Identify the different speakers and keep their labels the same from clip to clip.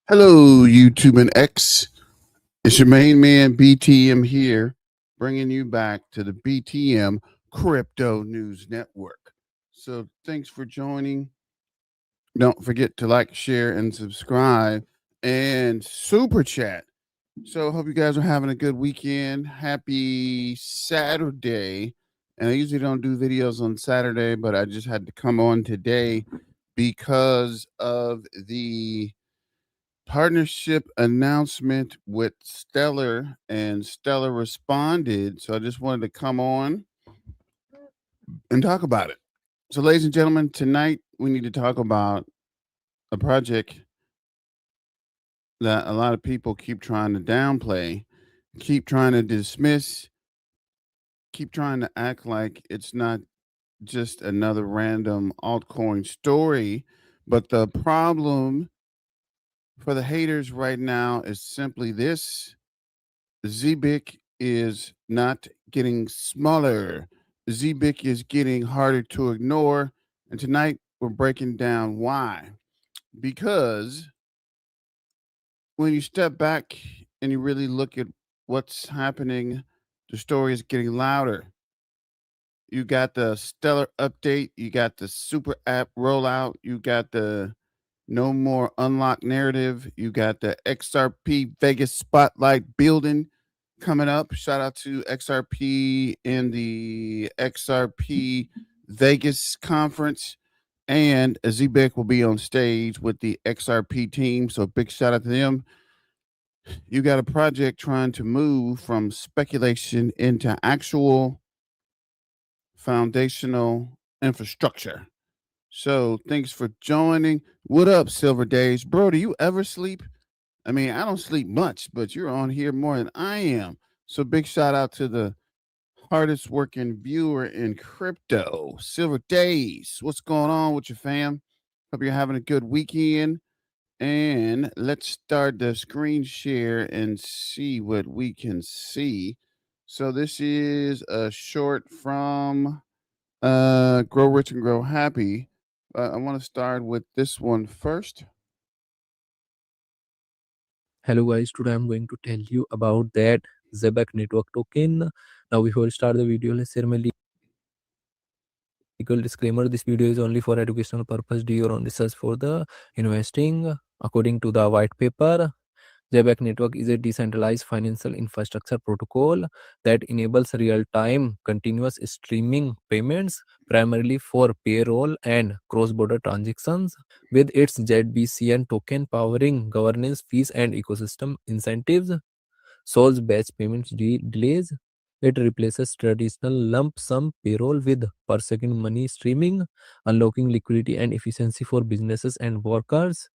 Speaker 1: Hello, YouTube and X. It's your main man, BTM here, bringing you back to the BTM Crypto News Network. So thanks for joining. Don't forget to like, share, and subscribe, and super chat. So hope you guys are having a good weekend. Happy Saturday. And I usually don't do videos on Saturday, but I just had to come on today because of the partnership announcement with Stellar, and Stellar responded. So I just wanted to come on and talk about it. So, ladies and gentlemen, tonight we need to talk about a project that a lot of people keep trying to downplay, keep trying to dismiss, keep trying to act like it's not just another random altcoin story. But the problem for the haters right now is simply this: Zebec is not getting smaller. Zebec is getting harder to ignore. And tonight we're breaking down why. Because when you step back and you really look at what's happening, the story is getting louder. You got the Stellar update, you got the super app rollout, you got the no more unlock narrative, you got the XRP Vegas spotlight building coming up. Shout out to XRP in the XRP Vegas conference. And Zebec will be on stage with the XRP team. So big shout out to them. You got a project trying to move from speculation into actual foundational infrastructure. So thanks for joining. What up, Silver Days? Bro, do you ever sleep? I mean, I don't sleep much, but you're on here more than I am. So big shout out to the hardest working viewer in crypto, Silver Days. What's going on with your fam? Hope you're having a good weekend. And let's start the screen share and see what we can see. So this is a short from Grow Rich and Grow Happy. I want to start with this one first.
Speaker 2: Hello guys, today I'm going to tell you about that Zebec Network token. Now before we start the video, let's share my legal disclaimer. This video is only for educational purpose. Do your own research for the investing. According to the white paper, Zebec Network is a decentralized financial infrastructure protocol that enables real-time continuous streaming payments primarily for payroll and cross-border transactions. With its Zbcn token powering governance fees and ecosystem incentives, solves batch payments delays. It replaces traditional lump sum payroll with per second money streaming, unlocking liquidity and efficiency for businesses and workers.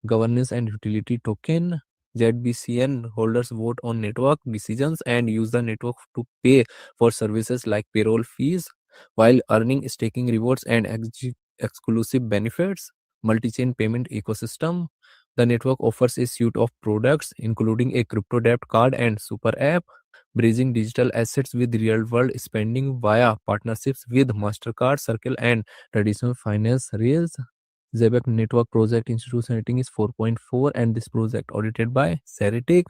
Speaker 2: Governance and utility token. Zbcn holders vote on network decisions and use the network to pay for services like payroll fees while earning staking rewards and exclusive benefits. Multi-chain payment ecosystem. The network offers a suite of products, including a crypto debt card and super app, bridging digital assets with real-world spending via partnerships with MasterCard, Circle, and traditional finance rails. Zebec Network project institution rating is 4.4, and this project audited by Ceritic.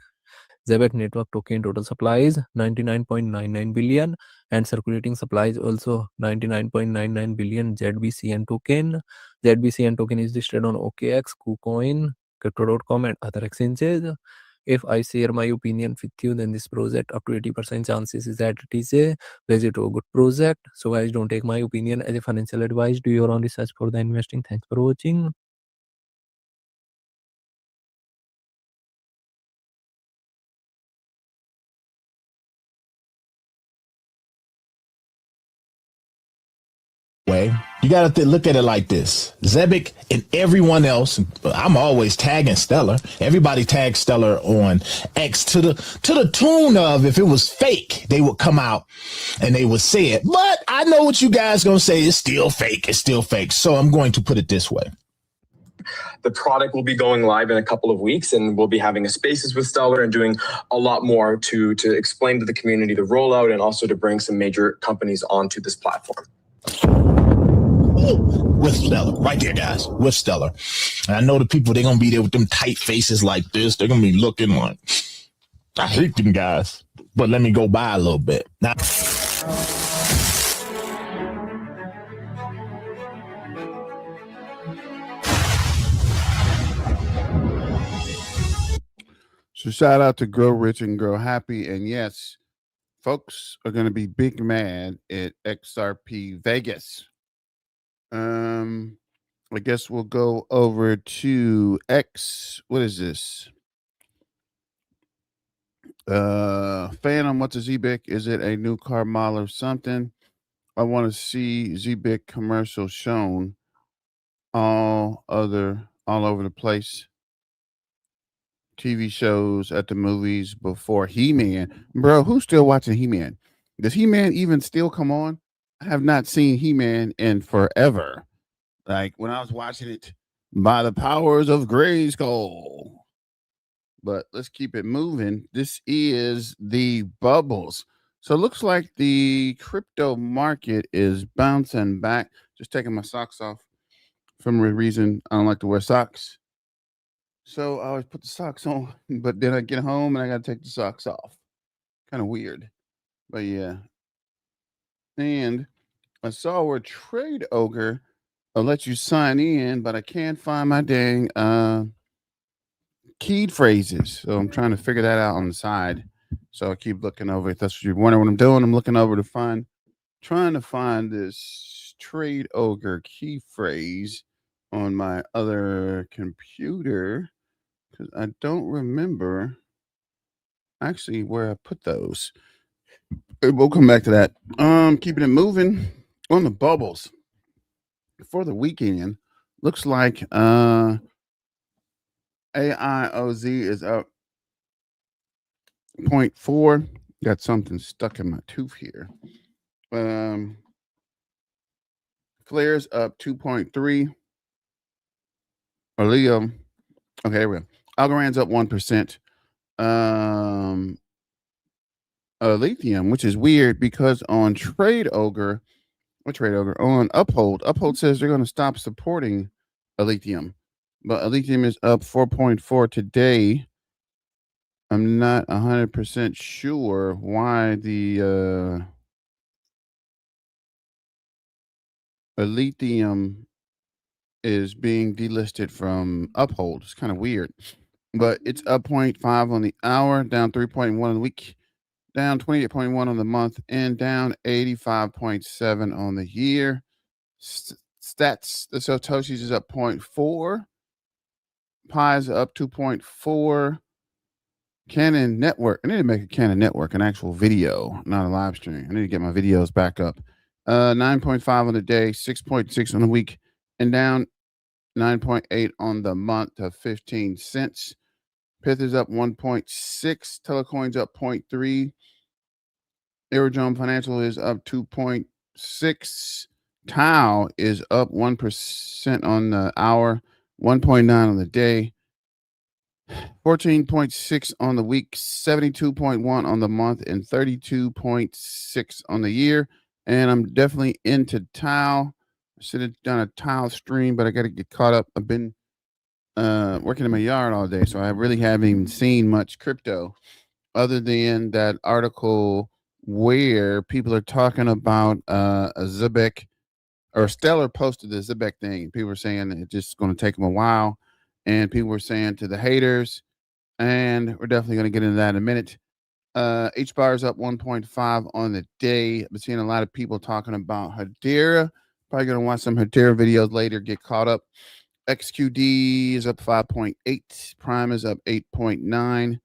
Speaker 2: Zebec Network token total supply is 99.99 billion and circulating supply is also 99.99 billion Zbcn token. Zbcn token is listed on OKX, KuCoin, Crypto.com and other exchanges. If I share my opinion with you, then this project up to 80% chances is that it is a legit or good project. So guys, don't take my opinion as a financial advice. Do your own research for the investing. Thanks for watching.
Speaker 3: Way. You got to look at it like this. Zebec and everyone else, I'm always tagging Stellar. Everybody tags Stellar on X to the tune of, if it was fake, they would come out and they would say it. But I know what you guys going to say. It's still fake. It's still fake. So I'm going to put it this way.
Speaker 4: The product will be going live in a couple of weeks, and we'll be having a spaces with Stellar and doing a lot more to explain to the community the rollout and also to bring some major companies onto this platform.
Speaker 3: with Stellar. Right there, guys. With Stellar. And I know the people, they're going to be there with them tight faces like this. They're going to be looking like, I hate them guys. But let me go by a little bit. Now,
Speaker 1: So shout out to Grow Rich and Grow Happy. And yes, folks are going to be big mad at XRP Vegas. I guess we'll go over to X. What is this? Phantom, what's a Zebec? Is it a new car model or something? I want to see Zebec commercial shown all over the place. TV shows at the movies before He-Man. Bro, who's still watching He-Man? Does He-Man even still come on? I have not seen He-Man in forever. Like when I was watching it by the powers of Grayskull. But let's keep it moving. This is the bubbles. So it looks like the crypto market is bouncing back. Just taking my socks off. For some reason, I don't like to wear socks. So I always put the socks on, but then I get home and I got to take the socks off. Kind of weird. But yeah. And I saw where Trade Ogre will let you sign in, but I can't find my dang keyed phrases. So I'm trying to figure that out on the side. So I keep looking over. If that's what you're wondering what I'm doing, I'm looking over trying to find this Trade Ogre key phrase on my other computer because I don't remember actually where I put those. We'll come back to that. Keeping it moving on the bubbles for the weekend. Looks like AIOZ is up 0.4. Got something stuck in my tooth here. Flares up 2.3. Leo. Okay, there we go. Algorand's up 1%. Lithium, which is weird because on on Uphold says they're going to stop supporting Lithium, but Lithium is up 4.4 today. I'm not 100% sure why the Lithium is being delisted from Uphold. It's kind of weird, but it's up 0.5 on the hour, down 3.1 on the week, down 28.1 on the month, and down 85.7 on the year. Stats, the Satoshis is up 0.4. Pi is up 2.4. Canon Network. I need to make a Canon Network, an actual video, not a live stream. I need to get my videos back up. 9.5 on the day, 6.6 on the week, and down 9.8 on the month to 15 cents. Pith is up 1.6. Telecoin's up 0.3. Aerodrome Financial is up 2.6. Tau is up 1% on the hour, 1.9 on the day, 14.6 on the week, 72.1 on the month, and 32.6 on the year. And I'm definitely into Tau. I should have done a Tau stream, but I got to get caught up. I've been working in my yard all day, so I really haven't even seen much crypto other than that article where people are talking about a Zebec or Stellar posted the Zebec thing. People were saying it's just going to take them a while. And people were saying to the haters, and we're definitely going to get into that in a minute. H bar is up 1.5 on the day. I've been seeing a lot of people talking about Hedera. Probably going to watch some Hedera videos later, get caught up. XQD is up 5.8. Prime is up 8.9.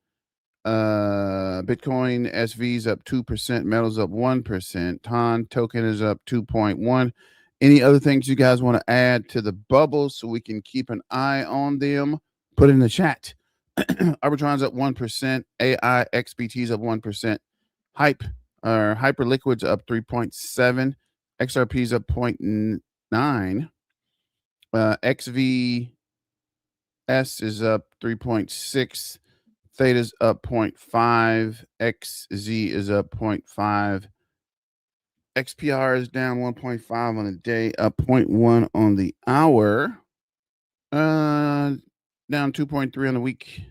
Speaker 1: Bitcoin SV is up 2%. Metals up 1%. TON token is up 2.1. Any other things you guys want to add to the bubbles so we can keep an eye on them? Put it in the chat. Arbitron's up 1%. AI XBT is up 1%. Hyperliquid's up 3.7. XRP's up 0.9. XVS is up 3.6. Theta's up 0.5. XZ is up 0.5. XPR is down 1.5 on the day, up 0.1 on the hour. Down 2.3 on the week,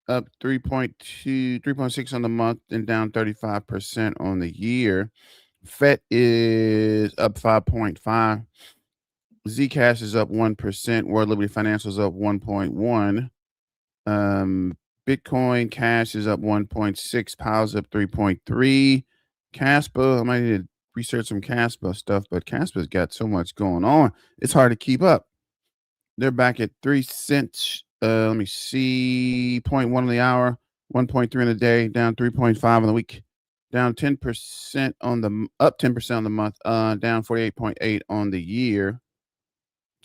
Speaker 1: up 3.2, 3.6 on the month, and down 35% on the year. FET is up 5.5. Zcash is up 1%. World Liberty Financial is up 1.1. Bitcoin Cash is up 1.6. Powell's up 3.3. Caspa, I might need to research some Caspa stuff, but Caspa's got so much going on. It's hard to keep up. They're back at 3 cents. Let me see. 0.1 on the hour, 1.3 in a day, down 3.5 on the week, down 10% on the up 10% on the month, down 48.8 on the year,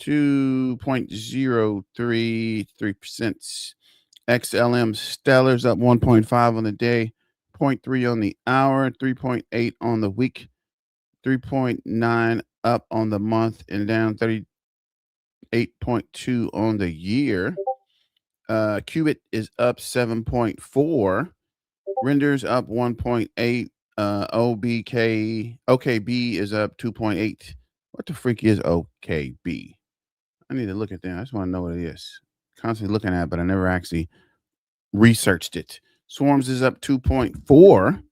Speaker 1: 2.033%. XLM Stellar's up 1.5 on the day, 0.3 on the hour, 3.8 on the week, 3.9 up on the month, and down 38.2 on the year. Qubit is up 7.4. Renders up 1.8. OKB is up 2.8. What the freak is OKB? I need to look at that. I just want to know what it is. Constantly looking at it, but I never actually researched it. Swarms is up 2.4.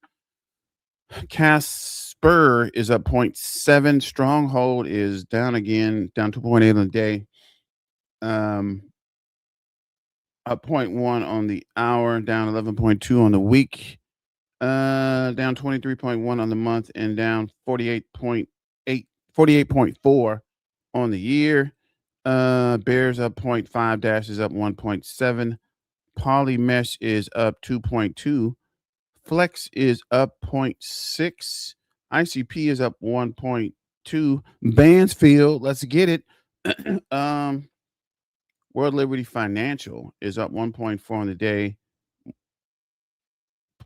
Speaker 1: Casper is up 0.7. Stronghold is down again, down 2.8 on the day. Up 0.1 on the hour, down 11.2 on the week, down 23.1 on the month, and down 48.4 on the year. Bears up 0.5, Dash is up 1.7. Polymesh is up 2.2. Flex is up 0.6. ICP is up 1.2. Bansfield, let's get it. World Liberty Financial is up 1.4 on the day,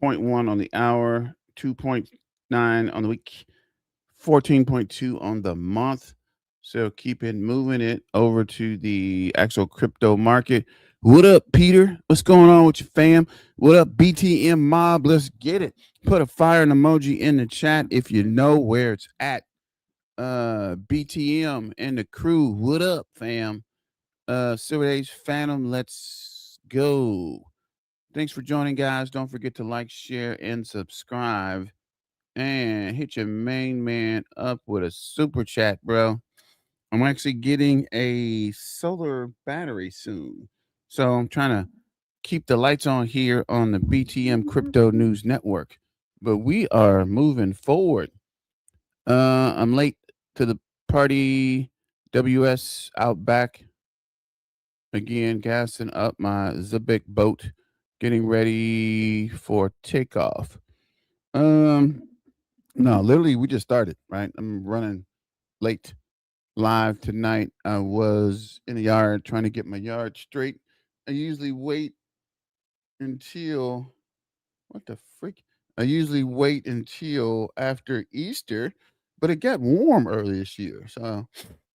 Speaker 1: 0.1 on the hour, 2.9 on the week, 14.2 on the month. So keep it moving it over to the actual crypto market. What up, Peter? What's going on with your fam? What up, BTM mob? Let's get it. Put a fire and emoji in the chat if you know where it's at. BTM and the crew. What up, fam? Silver Age Phantom, let's go. Thanks for joining, guys. Don't forget to like, share, and subscribe. And hit your main man up with a super chat, bro. I'm actually getting a solar battery soon. So I'm trying to keep the lights on here on the BTM Crypto News Network. But we are moving forward. I'm late to the party. WS out back. Again, gassing up my Zebec boat, getting ready for takeoff. No, literally, we just started, right? I'm running late live tonight. I was in the yard trying to get my yard straight. I usually wait until what the freak? I usually wait until after Easter, but it got warm early this year. So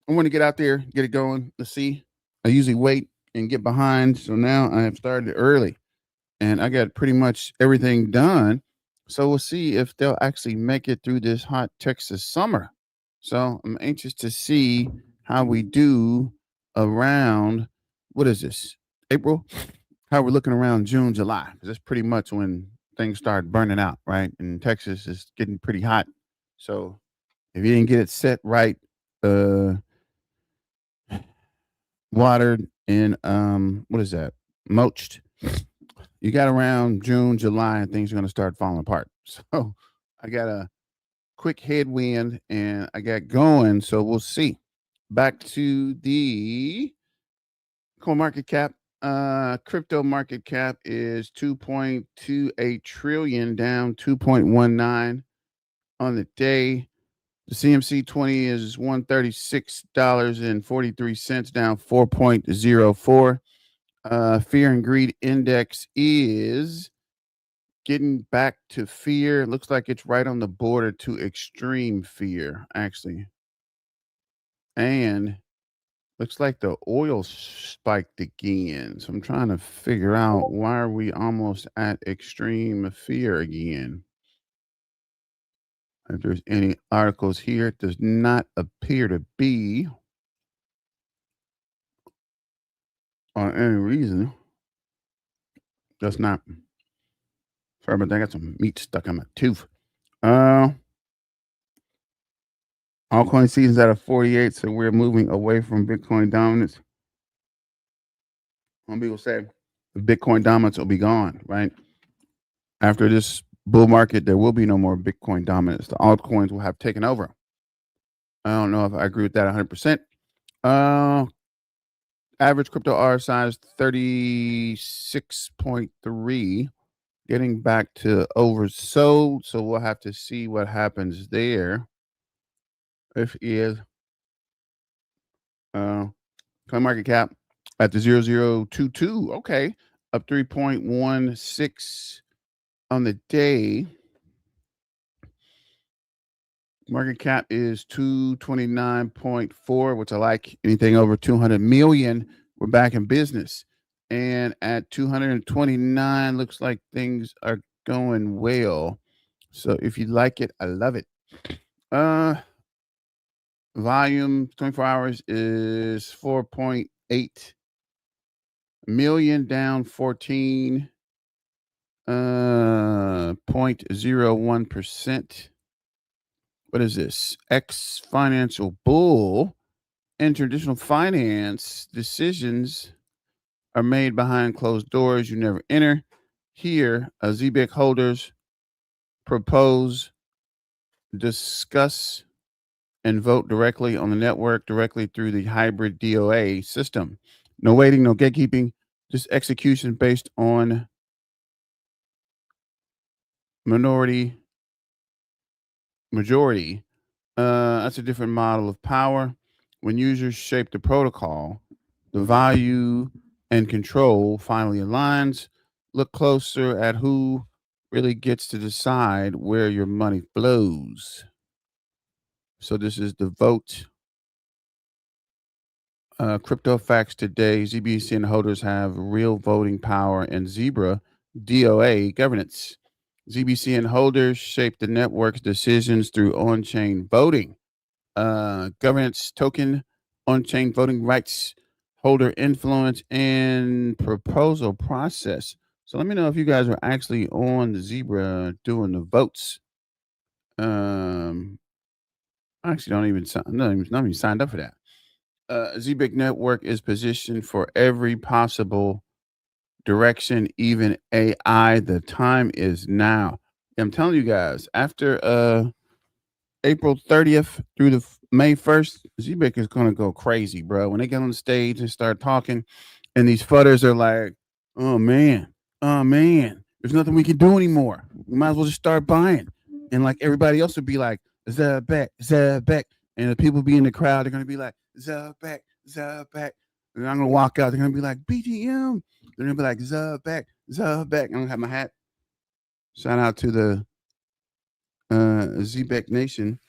Speaker 1: I want to get out there, get it going. Let's see. I usually wait and get behind. So now I have started early and I got pretty much everything done. So we'll see if they'll actually make it through this hot Texas summer. So I'm anxious to see how we do around, what is this, April? How we're looking around June, July, because that's pretty much when things start burning out, right? And Texas is getting pretty hot. So if you didn't get it set right, watered and what is that? Mulched. You got around June, July, and things are gonna start falling apart. So I got a quick headwind and I got going. So we'll see. Back to the coin market cap. Crypto market cap is 2.28 trillion, down 2.19 on the day. The CMC 20 is $136.43, down 4.04. Fear and greed index is getting back to fear. It looks like it's right on the border to extreme fear, actually. And looks like the oil spiked again. So I'm trying to figure out, why are we almost at extreme fear again? If there's any articles here, it does not appear to be on any reason. That's not. Sorry about that. I got some meat stuck on my tooth. Altcoin season's at a 48, so we're moving away from Bitcoin dominance. Some people say the Bitcoin dominance will be gone, right? After this bull market, there will be no more Bitcoin dominance. The altcoins will have taken over. I don't know if I agree with that 100%. Average crypto RSI is 36.3, getting back to oversold. So we'll have to see what happens there. If it is coin market cap at the 0022, okay, up 3.16 on the day. Market cap is 229.4, which I like. Anything over 200 million, we're back in business. And at 229, looks like things are going well. So if you like it, I love it. Volume 24 hours is 4.8 million, down 14.01%. What is this? Ex financial bull. In traditional finance, decisions are made behind closed doors. You never enter. Here, Zebec holders propose, discuss, and vote directly on the network, directly through the hybrid DOA system. No waiting, no gatekeeping, just execution based on majority. That's a different model of power. When users shape the protocol, the value and control finally aligns. Look closer at who really gets to decide where your money flows. So this is the vote. Crypto facts today. Zbcn holders have real voting power in Zebra DOA governance. Zbcn holders shape the network's decisions through on-chain voting. Governance token, on-chain voting rights, holder influence, and proposal process. So let me know if you guys are actually on the Zebra doing the votes. I actually not even signed up for that. Zebec Network is positioned for every possible direction, even AI. The time is now. I'm telling you guys, after April 30th through the May 1st, Zebec is going to go crazy, bro. When they get on the stage and start talking, and these fudders are like, oh man, there's nothing we can do anymore. We might as well just start buying. And like everybody else would be like, Zebec. And the people be in the crowd, they're going to be like, Zebec. And I'm going to walk out, they're going to be like, BTM. They're going to be like, Zebec. I'm going to have my hat. Shout out to the Zebec Nation.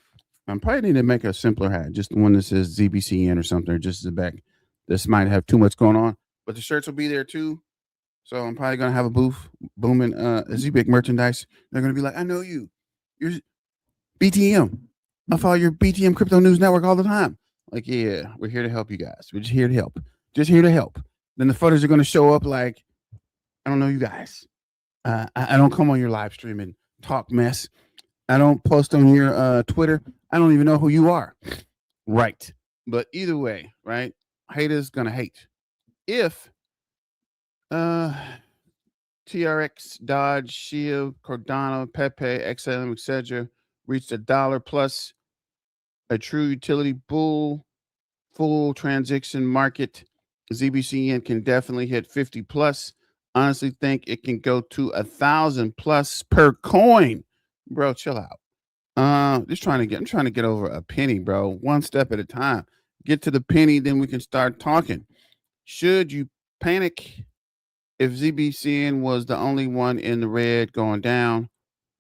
Speaker 1: I probably need to make a simpler hat, just the one that says Zbcn or something, or just Zebec. This might have too much going on, but the shirts will be there too. So I'm probably gonna have a booth booming Zebec merchandise. They're gonna be like, I know you. You're BTM. I follow your BTM Crypto News Network all the time. Like, yeah, we're here to help you guys. We're just here to help. Just here to help. Then the photos are gonna show up like, I don't know you guys. I don't come on your live stream and talk mess. I don't post on your Twitter. I don't even know who you are. Right. But either way, right? Haters gonna hate. If TRX, Dodge, Shield, Cardano, Pepe, XLM, etc. reached $1 plus, a true utility bull, full transaction market, Zbcn can definitely hit 50 plus. Honestly think it can go to 1,000 plus per coin. Bro, chill out. I'm trying to get over a penny, bro. One step at a time. Get to the penny, then we can start talking. Should you panic if Zbcn was the only one in the red going down?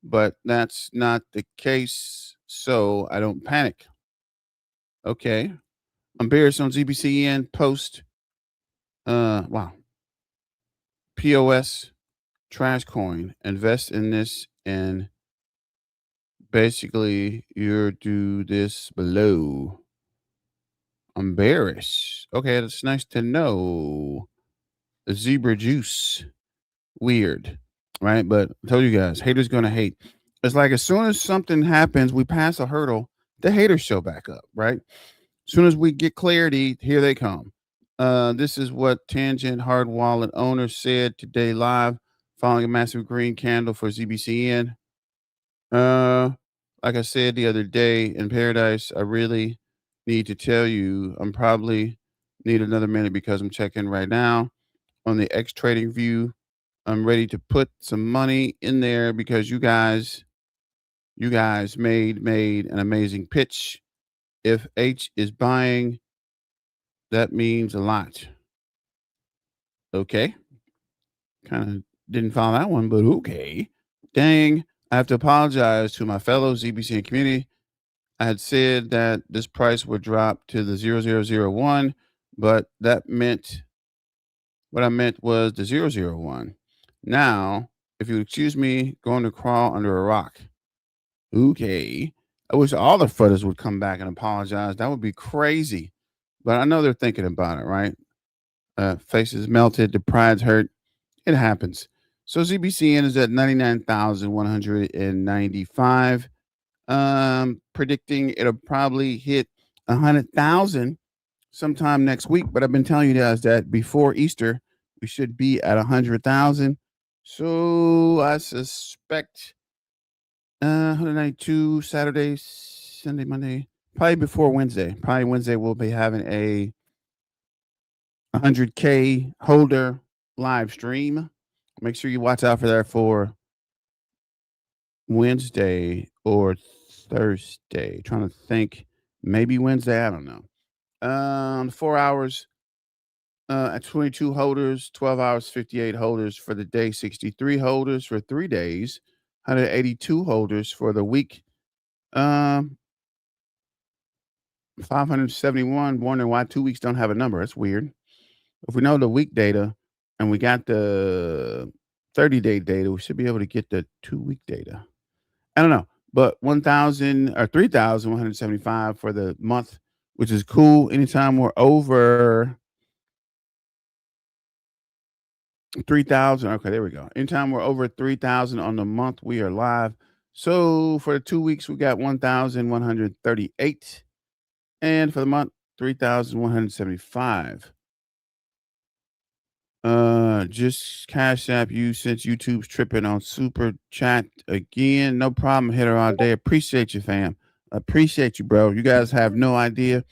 Speaker 1: But that's not the case, so I don't panic. Okay. I'm bearish on Zbcn post. Wow. POS trash coin. Invest in this and basically you do this below. I'm bearish. Okay, that's nice to know. The zebra juice. Weird, right? But I told you guys, haters gonna hate. It's like as soon as something happens, we pass a hurdle, the haters show back up, right? As soon as we get clarity, here they come. This is what Tangent Hard Wallet owner said today live, following a massive green candle for Zbcn. Like I said the other day in Paradise, I really need to tell you, I'm probably need another minute because I'm checking right now on the X Trading View. I'm ready to put some money in there because you guys made an amazing pitch. If H is buying, that means a lot. Okay. Kind of didn't follow that one, but okay. Dang. I have to apologize to my fellow ZBCN community. I had said that this price would drop to the 0001, but that meant what I meant was the 001. Now, if you excuse me, going to crawl under a rock. Okay. I wish all the fudders would come back and apologize. That would be crazy. But I know they're thinking about it, right? Faces melted, the pride's hurt. It happens. So ZBCN is at 99,195. Predicting it'll probably hit 100,000 sometime next week. But I've been telling you guys that before Easter, we should be at 100,000. So I suspect 192 Saturday, Sunday, Monday, probably before Wednesday. Probably Wednesday we'll be having a 100K holder live stream. Make sure you watch out for that for Wednesday or Thursday. Trying to think, maybe Wednesday. I don't know. 4 hours at 22 holders, 12 hours, 58 holders for the day, 63 holders for 3 days, 182 holders for the week. 571. Wondering why 2 weeks don't have a number. That's weird. If we know the week data and we got the 30-day data, we should be able to get the 2-week data. I don't know, but 1,000 or 3,175 for the month, which is cool. Anytime we're over 3,000, okay, there we go. Anytime we're over 3,000 on the month, we are live. So for the 2 weeks, we got 1,138, and for the month, 3,175. Just Cash App you since YouTube's tripping on Super Chat again. No problem, hitter all day. Appreciate you, fam. Appreciate you, bro. You guys have no idea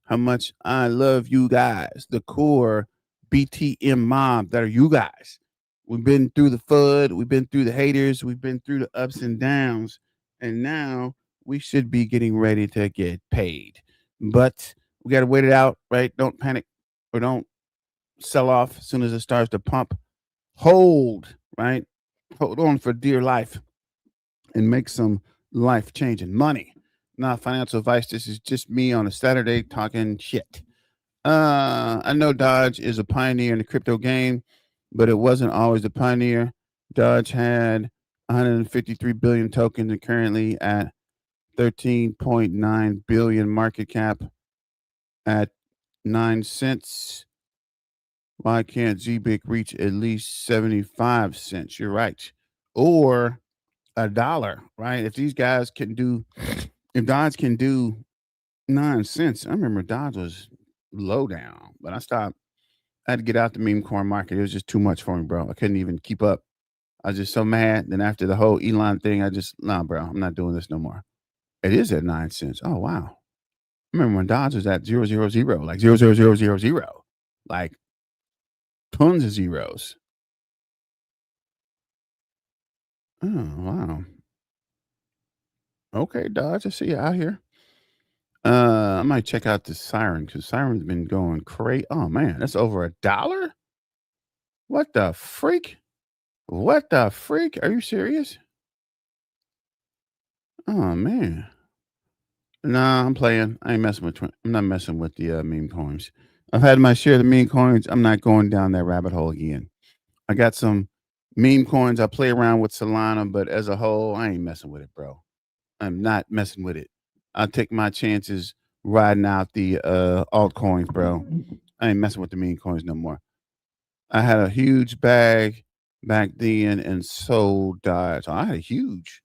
Speaker 1: how much I love you guys. The core BTM mob that are you guys. We've been through the FUD, we've been through the haters, we've been through the ups and downs, and now we should be getting ready to get paid. But we got to wait it out, right? Don't panic or don't sell off as soon as it starts to pump. Hold, right? Hold on for dear life and make some life changing money. Not financial advice. This is just me on a Saturday talking shit. I know Dodge is a pioneer in the crypto game, but it wasn't always a pioneer. Dodge had 153 billion tokens and currently at 13.9 billion market cap at 9 cents. Why can't Zebec reach at least 75 cents? You're right. Or $1, right? If these guys can do, if Dodge can do 9 cents, I remember Dodge was low down, but I had to get out the meme coin market. It was just too much for me, bro. I couldn't even keep up. I was just so mad. Then after the whole Elon thing, nah, bro, I'm not doing this no more. It is at 9 cents. Oh, wow. I remember when Dodge was at 000, like 00000, like tons of zeros. Oh, wow. Okay, Dodge, I see you out here. I might check out the Siren because Siren's been going crazy. Oh man, that's over $1. What the freak? What the freak? Are you serious? Oh man. Nah, I'm playing. I ain't messing with. I'm not messing with the meme coins. I've had my share of the meme coins. I'm not going down that rabbit hole again. I got some meme coins. I play around with Solana, but as a whole, I ain't messing with it, bro. I'm not messing with it. I'll take my chances riding out the altcoins, bro. I ain't messing with the meme coins no more. I had a huge bag back then and sold Dodge. So I had a huge.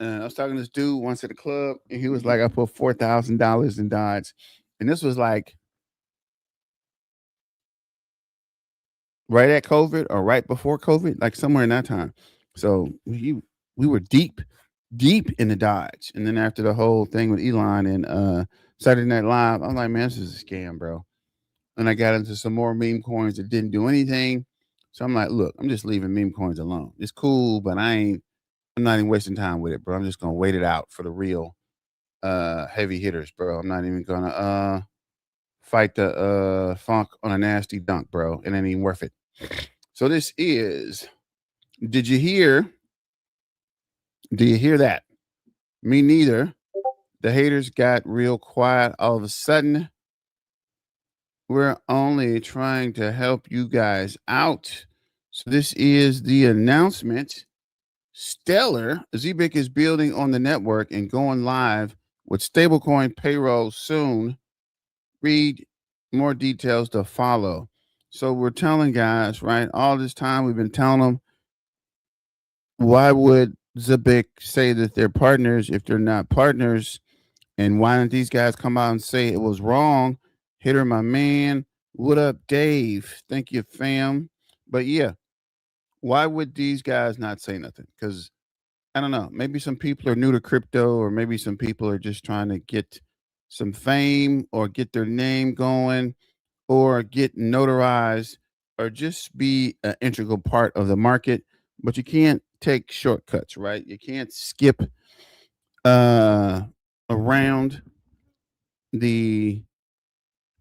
Speaker 1: I was talking to this dude once at the club, and he was like, I put $4,000 in Dodge. And this was like right at COVID or right before COVID, like somewhere in that time. So we were deep in the Dodge. And then after the whole thing with Elon and Saturday Night Live, I'm like, man, this is a scam, bro. And I got into some more meme coins that didn't do anything. So I'm like, look, I'm just leaving meme coins alone. It's cool, but I'm not even wasting time with it, bro. I'm just gonna wait it out for the real heavy hitters, bro. I'm not even gonna fight the funk on a nasty dunk, bro. It ain't even worth it. So this is, did you hear? Do you hear that? Me neither. The haters got real quiet all of a sudden. We're only trying to help you guys out. So this is the announcement. Stellar, Zebec is building on the network and going live with stablecoin payroll soon. Read more details to follow. So we're telling guys, right? All this time we've been telling them, why would Zebec say that they're partners if they're not partners? And why don't these guys come out and say it was wrong? Hitter, my man. What up, Dave? Thank you, fam. But yeah, why would these guys not say nothing? Because I don't know. Maybe some people are new to crypto, or maybe some people are just trying to get some fame or get their name going or get notarized or just be an integral part of the market. But you can't take shortcuts, right? You can't skip around. The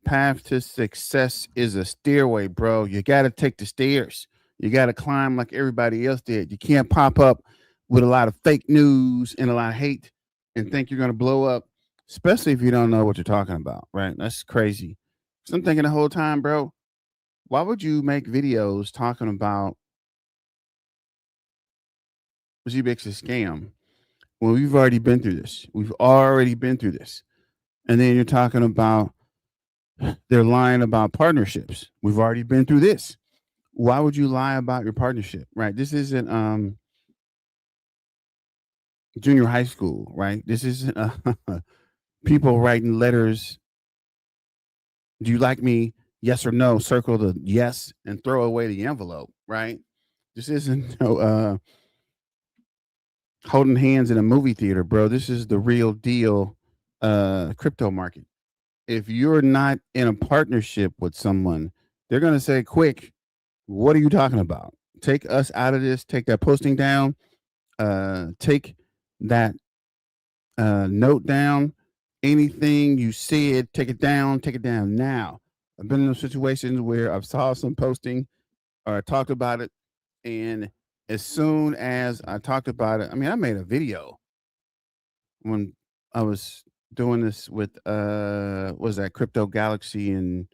Speaker 1: path to success is a stairway, bro. You got to take the stairs. You got to climb like everybody else did. You can't pop up with a lot of fake news and a lot of hate and think you're going to blow up, especially if you don't know what you're talking about, right? That's crazy. So I'm thinking the whole time, bro, why would you make videos talking about Zbc's a scam when we've already been through this? We've already been through this. And then you're talking about they're lying about partnerships. We've already been through this. Why would you lie about your partnership, right? This isn't junior high school, right? This isn't people writing letters. Do you like me? Yes or no. Circle the yes and throw away the envelope, right? This isn't holding hands in a movie theater, bro. This is the real deal crypto market. If you're not in a partnership with someone, they're going to say, quick, what are you talking about? Take us out of this. Take that posting down. Take that note down. Anything you said, take it down. Take it down now. I've been in those situations where I've saw some posting or I talked about it, and as soon as I talked about it, I mean, I made a video when I was doing this with was that Crypto Galaxy and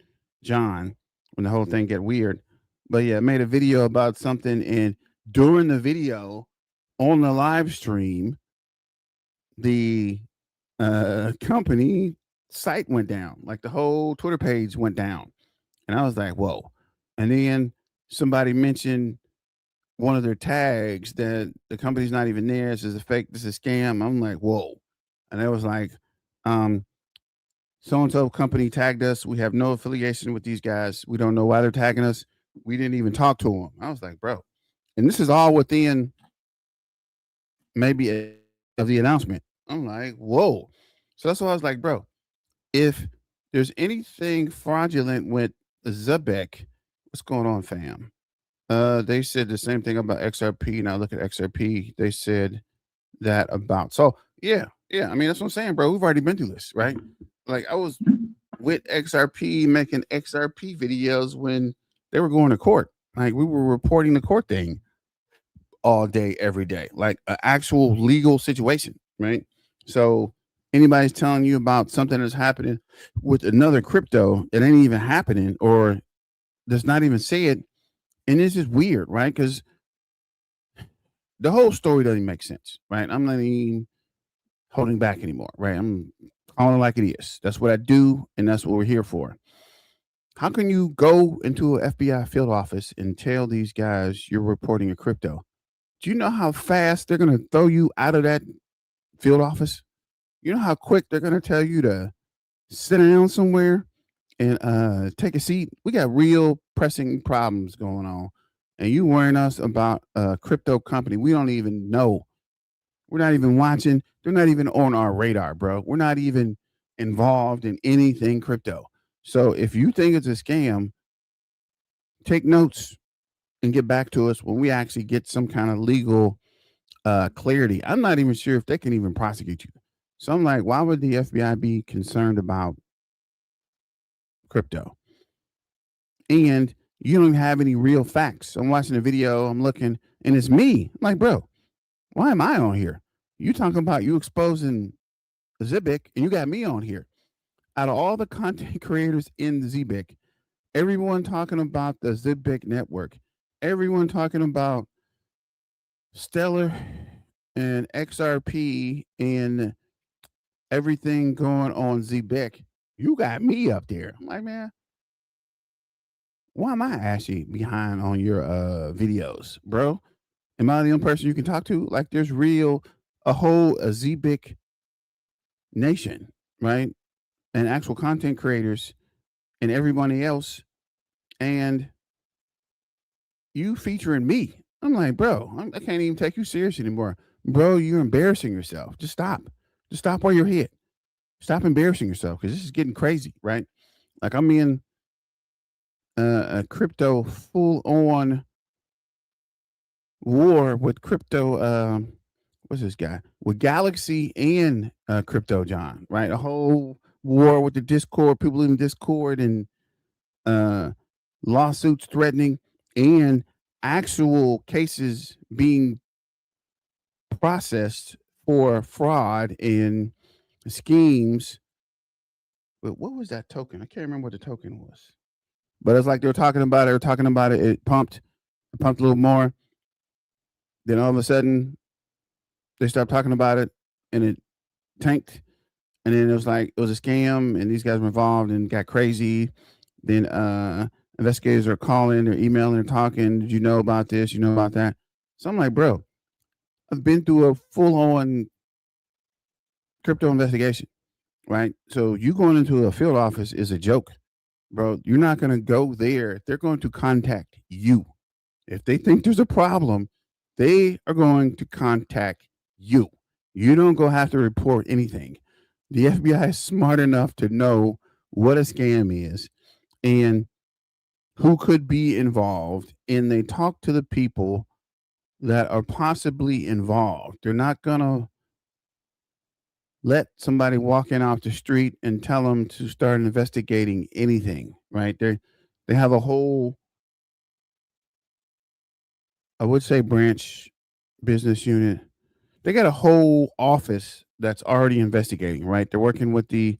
Speaker 1: John when the whole thing get weird. But yeah, I made a video about something, and during the video on the live stream, the company site went down. Like the whole Twitter page went down. And I was like, whoa. And then somebody mentioned one of their tags that the company's not even there. This is a fake, this is a scam. I'm like, whoa. And it was like, so and so company tagged us. We have no affiliation with these guys. We don't know why they're tagging us. We didn't even talk to them. I was like, bro. And this is all within maybe of the announcement. I'm like, whoa. So that's why I was like, bro, if there's anything fraudulent with Zebec, what's going on, fam? They said the same thing about XRP. Now look at XRP. They said that about. So yeah. I mean, that's what I'm saying, bro. We've already been through this, right? Like I was with XRP making XRP videos when they were going to court. Like we were reporting the court thing all day, every day, like an actual legal situation, right? So anybody's telling you about something that's happening with another crypto, it ain't even happening, or does not even say it. And it's just weird, right? Because the whole story doesn't make sense, right? I'm not even holding back anymore, right? I'm calling it like it is. That's what I do, and that's what we're here for. How can you go into an FBI field office and tell these guys you're reporting a crypto? Do you know how fast they're going to throw you out of that field office? You know how quick they're going to tell you to sit down somewhere and take a seat? We got real pressing problems going on. And you worrying us about a crypto company we don't even know. We're not even watching. They're not even on our radar, bro. We're not even involved in anything crypto. So if you think it's a scam, take notes and get back to us when we actually get some kind of legal clarity. I'm not even sure if they can even prosecute you. So I'm like, why would the FBI be concerned about crypto? And you don't even have any real facts. I'm watching a video, I'm looking, and it's me. I'm like, bro, why am I on here? You talking about you exposing Zebec, and you got me on here. Out of all the content creators in the Zebec, everyone talking about the Zebec Network, everyone talking about Stellar and XRP and everything going on Zebec. You got me up there. I'm like, man, why am I actually behind on your videos, bro? Am I the only person you can talk to? Like, there's a Zebec nation, right? And actual content creators and everybody else, and you featuring me. I'm like, bro, I can't even take you serious anymore. Bro, you're embarrassing yourself. Just stop. Just stop where you're hit. Stop embarrassing yourself because this is getting crazy, right? Like, I'm in a crypto full on war with crypto. What's this guy? With Galaxy and Crypto John, right? A whole war with the Discord, people in Discord, and lawsuits threatening, and actual cases being processed for fraud and schemes. But what was that token? I can't remember what the token was. But it's like they were talking about it. It pumped a little more. Then all of a sudden, they stopped talking about it, and it tanked. And then it was like it was a scam, and these guys were involved and got crazy. Then investigators are calling, they're emailing, they're talking. Did you know about this? You know about that? So I'm like, bro, I've been through a full-on crypto investigation, right? So you going into a field office is a joke, bro. You're not going to go there. They're going to contact you. If they think there's a problem, they are going to contact you. You don't go have to report anything. The FBI is smart enough to know what a scam is and who could be involved, and they talk to the people that are possibly involved. They're not going to let somebody walk in off the street and tell them to start investigating anything, right? They have a whole, I would say, branch business unit. They got a whole office that's already investigating, right? They're working with the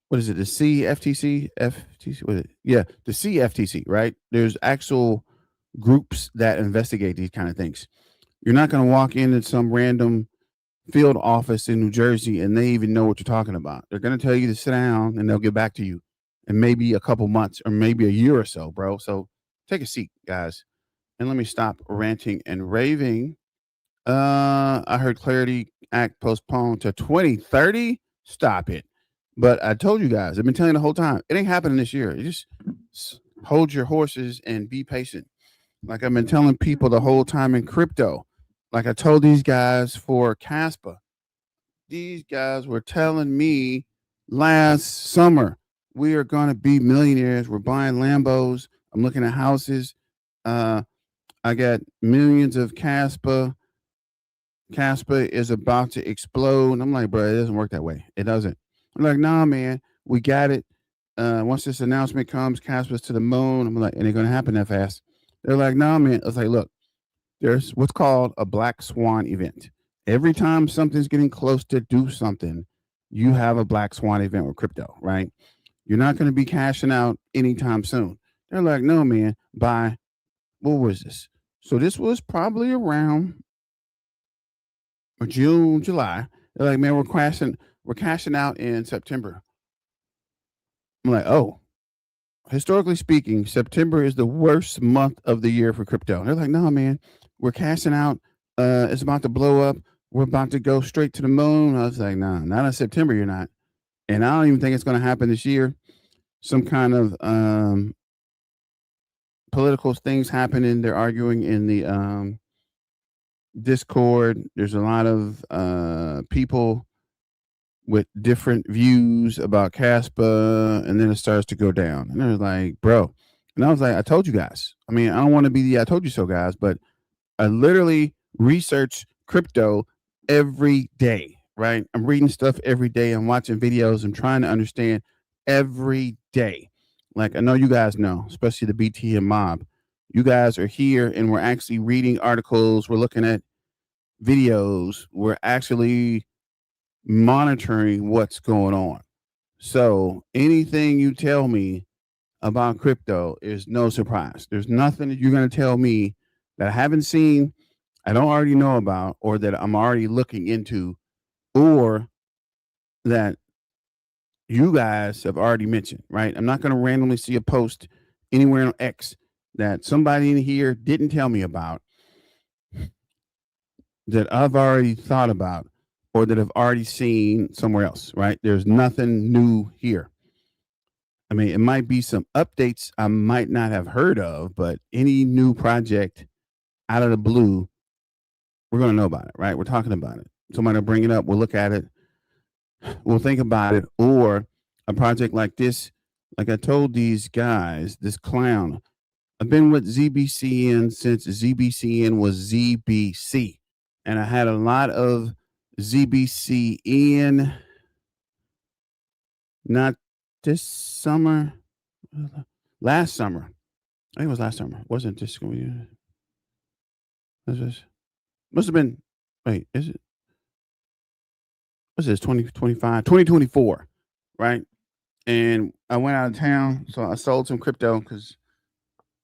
Speaker 1: what is it? The CFTC, FTC, what is it? Yeah, the CFTC, right? There's actual groups that investigate these kind of things. You're not going to walk into some random field office in New Jersey and they even know what you're talking about. They're going to tell you to sit down and they'll get back to you in maybe a couple months or maybe a year or so, bro. So take a seat, guys. And let me stop ranting and raving. I heard Clarity Act postponed to 2030. Stop it. But I told you guys, I've been telling you the whole time, it ain't happening this year. You just hold your horses and be patient. Like I've been telling people the whole time in crypto. Like I told these guys for Caspa, these guys were telling me last summer, we are going to be millionaires. We're buying Lambos. I'm looking at houses. I got millions of Caspa. Caspa is about to explode. I'm like, bro, it doesn't work that way. It doesn't. I'm like, nah, man, we got it. Once this announcement comes, Caspa's to the moon. I'm like, and it's going to happen that fast. They're like, nah, man. I was like, look, there's what's called a black swan event. Every time something's getting close to do something, you have a black swan event with crypto, right? You're not going to be cashing out anytime soon. They're like, no, man, by what was this? So this was probably around or June, July. They're like, man, we're cashing out in September. I'm like, oh, historically speaking, September is the worst month of the year for crypto. And they're like, no, man, we're cashing out. It's about to blow up. We're about to go straight to the moon. I was like, nah, not in September, you're not. And I don't even think it's going to happen this year. Some kind of political things happening. They're arguing in the Discord. There's a lot of people with different views about Caspa, and then it starts to go down. And they're like, bro. And I was like, I told you guys. I mean, I don't want to be the I told you so guys, but I literally research crypto every day, right? I'm reading stuff every day. I'm watching videos. I'm trying to understand every day. Like, I know you guys know, especially the BT and mob. You guys are here and we're actually reading articles. We're looking at videos. We're actually monitoring what's going on. So anything you tell me about crypto is no surprise. There's nothing that you're going to tell me that I haven't seen, I don't already know about, or that I'm already looking into, or that you guys have already mentioned, right? I'm not going to randomly see a post anywhere on X that somebody in here didn't tell me about, that I've already thought about, or that I've already seen somewhere else, right? There's nothing new here. I mean, it might be some updates I might not have heard of, but any new project out of the blue, we're going to know about it, right? We're talking about it. Somebody will bring it up. We'll look at it. We'll think about it. Or a project like this, like I told these guys, this clown, I've been with Zbcn since Zbcn was ZBC. And I had a lot of Zbcn, not this summer, last summer. I think it was last summer. Wasn't this going to must have been, wait, is it? What's this, 2025, 2024, right? And I went out of town, so I sold some crypto because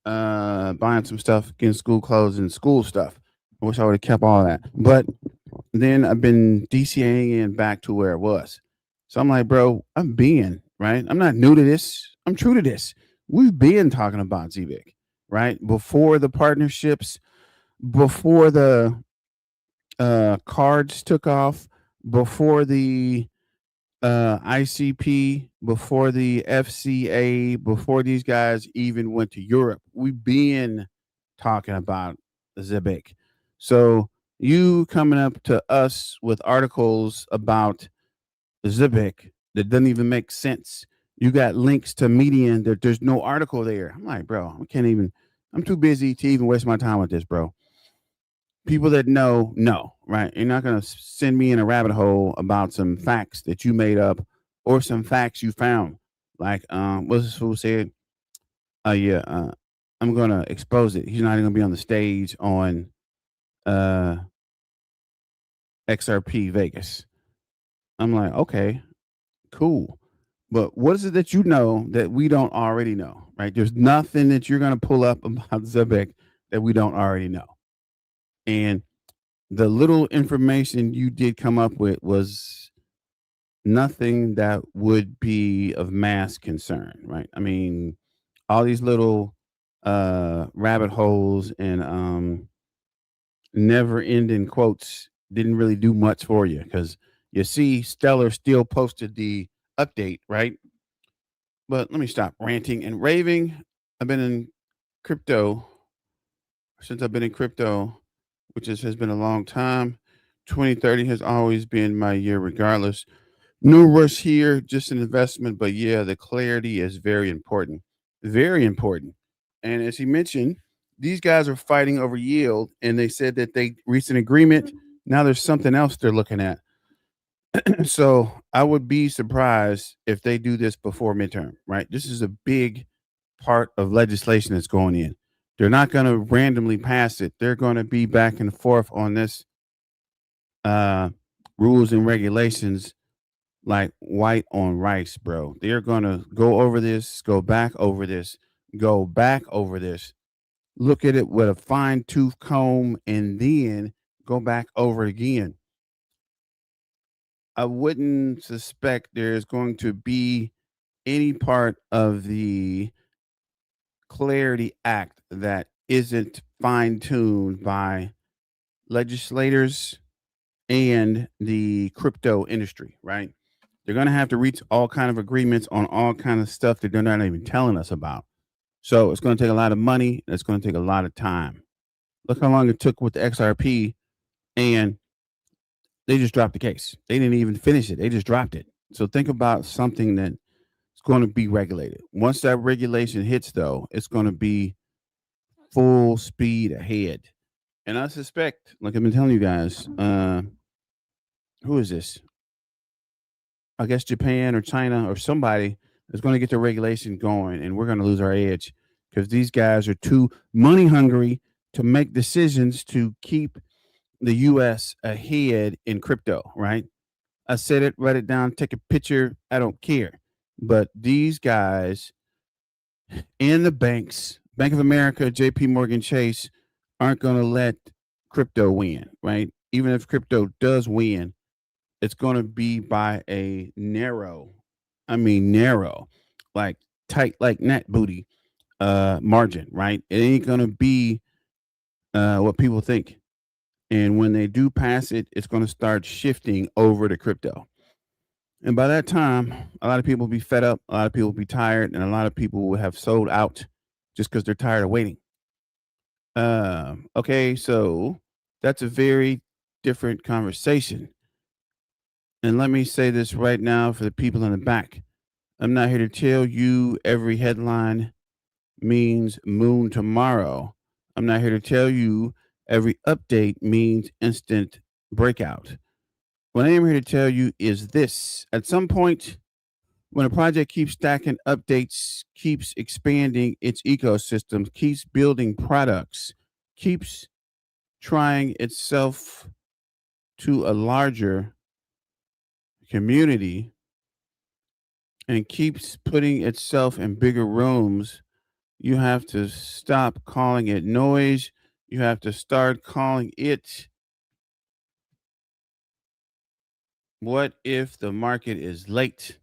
Speaker 1: buying some stuff, getting school clothes and school stuff. I wish I would have kept all that. But then I've been DCAing in back to where it was. So I'm like, bro, I'm being, right? I'm not new to this. I'm true to this. We've been talking about Zebec, right? Before the partnerships, before the cards took off, before the ICP, before the FCA, before these guys even went to Europe. We've been talking about Zebec. So you coming up to us with articles about Zebec that doesn't even make sense. You got links to Median that there's no article there. I'm like, bro, I'm too busy to even waste my time with this, bro. People that know, right? You're not going to send me in a rabbit hole about some facts that you made up or some facts you found. Like, what's this fool said? I'm going to expose it. He's not even going to be on the stage on XRP Vegas. I'm like, okay, cool. But what is it that you know that we don't already know, right? There's nothing that you're going to pull up about Zebec that we don't already know. And the little information you did come up with was nothing that would be of mass concern, right? I mean, all these little rabbit holes and never ending quotes didn't really do much for you because you see Stellar still posted the update, right? But let me stop ranting and raving. I've been in crypto since I've been in crypto, which has been a long time. 2030 has always been my year, regardless. No rush here, just an investment. But yeah, the clarity is very important. Very important. And as he mentioned, these guys are fighting over yield, and they said that they reached an agreement. Now there's something else they're looking at. So I would be surprised if they do this before midterm, right? This is a big part of legislation that's going in. They're not going to randomly pass it. They're going to be back and forth on this rules and regulations like white on rice, bro. They're going to go over this, go back over this, go back over this, look at it with a fine tooth comb, and then go back over it again. I wouldn't suspect there's going to be any part of the Clarity Act that isn't fine tuned by legislators and the crypto industry, right? They're going to have to reach all kind of agreements on all kind of stuff that they're not even telling us about. So it's going to take a lot of money. It's going to take a lot of time. Look how long it took with the XRP, and they just dropped the case. They didn't even finish it. They just dropped it. So think about something that's going to be regulated. Once that regulation hits, though, it's going to be full speed ahead. And I suspect, like I've been telling you guys, who is this? I guess Japan or China or somebody is going to get the regulation going, and we're going to lose our edge because these guys are too money hungry to make decisions to keep the U.S. ahead in crypto, right? I said it, write it down, take a picture. I don't care. But these guys and the banks, Bank of America, JP Morgan Chase, aren't going to let crypto win, right? Even if crypto does win, it's going to be by a narrow, like tight, like net booty margin, right? It ain't going to be what people think. And when they do pass it, it's going to start shifting over to crypto. And by that time, a lot of people will be fed up, a lot of people will be tired, and a lot of people will have sold out just because they're tired of waiting. Okay, so that's a very different conversation. And let me say this right now for the people in the back. I'm not here to tell you every headline means moon tomorrow. I'm not here to tell you every update means instant breakout. What I am here to tell you is this. At some point, when a project keeps stacking updates, keeps expanding its ecosystem, keeps building products, keeps trying itself to a larger community, and keeps putting itself in bigger rooms, you have to stop calling it noise. You have to start calling it, what if the market is late?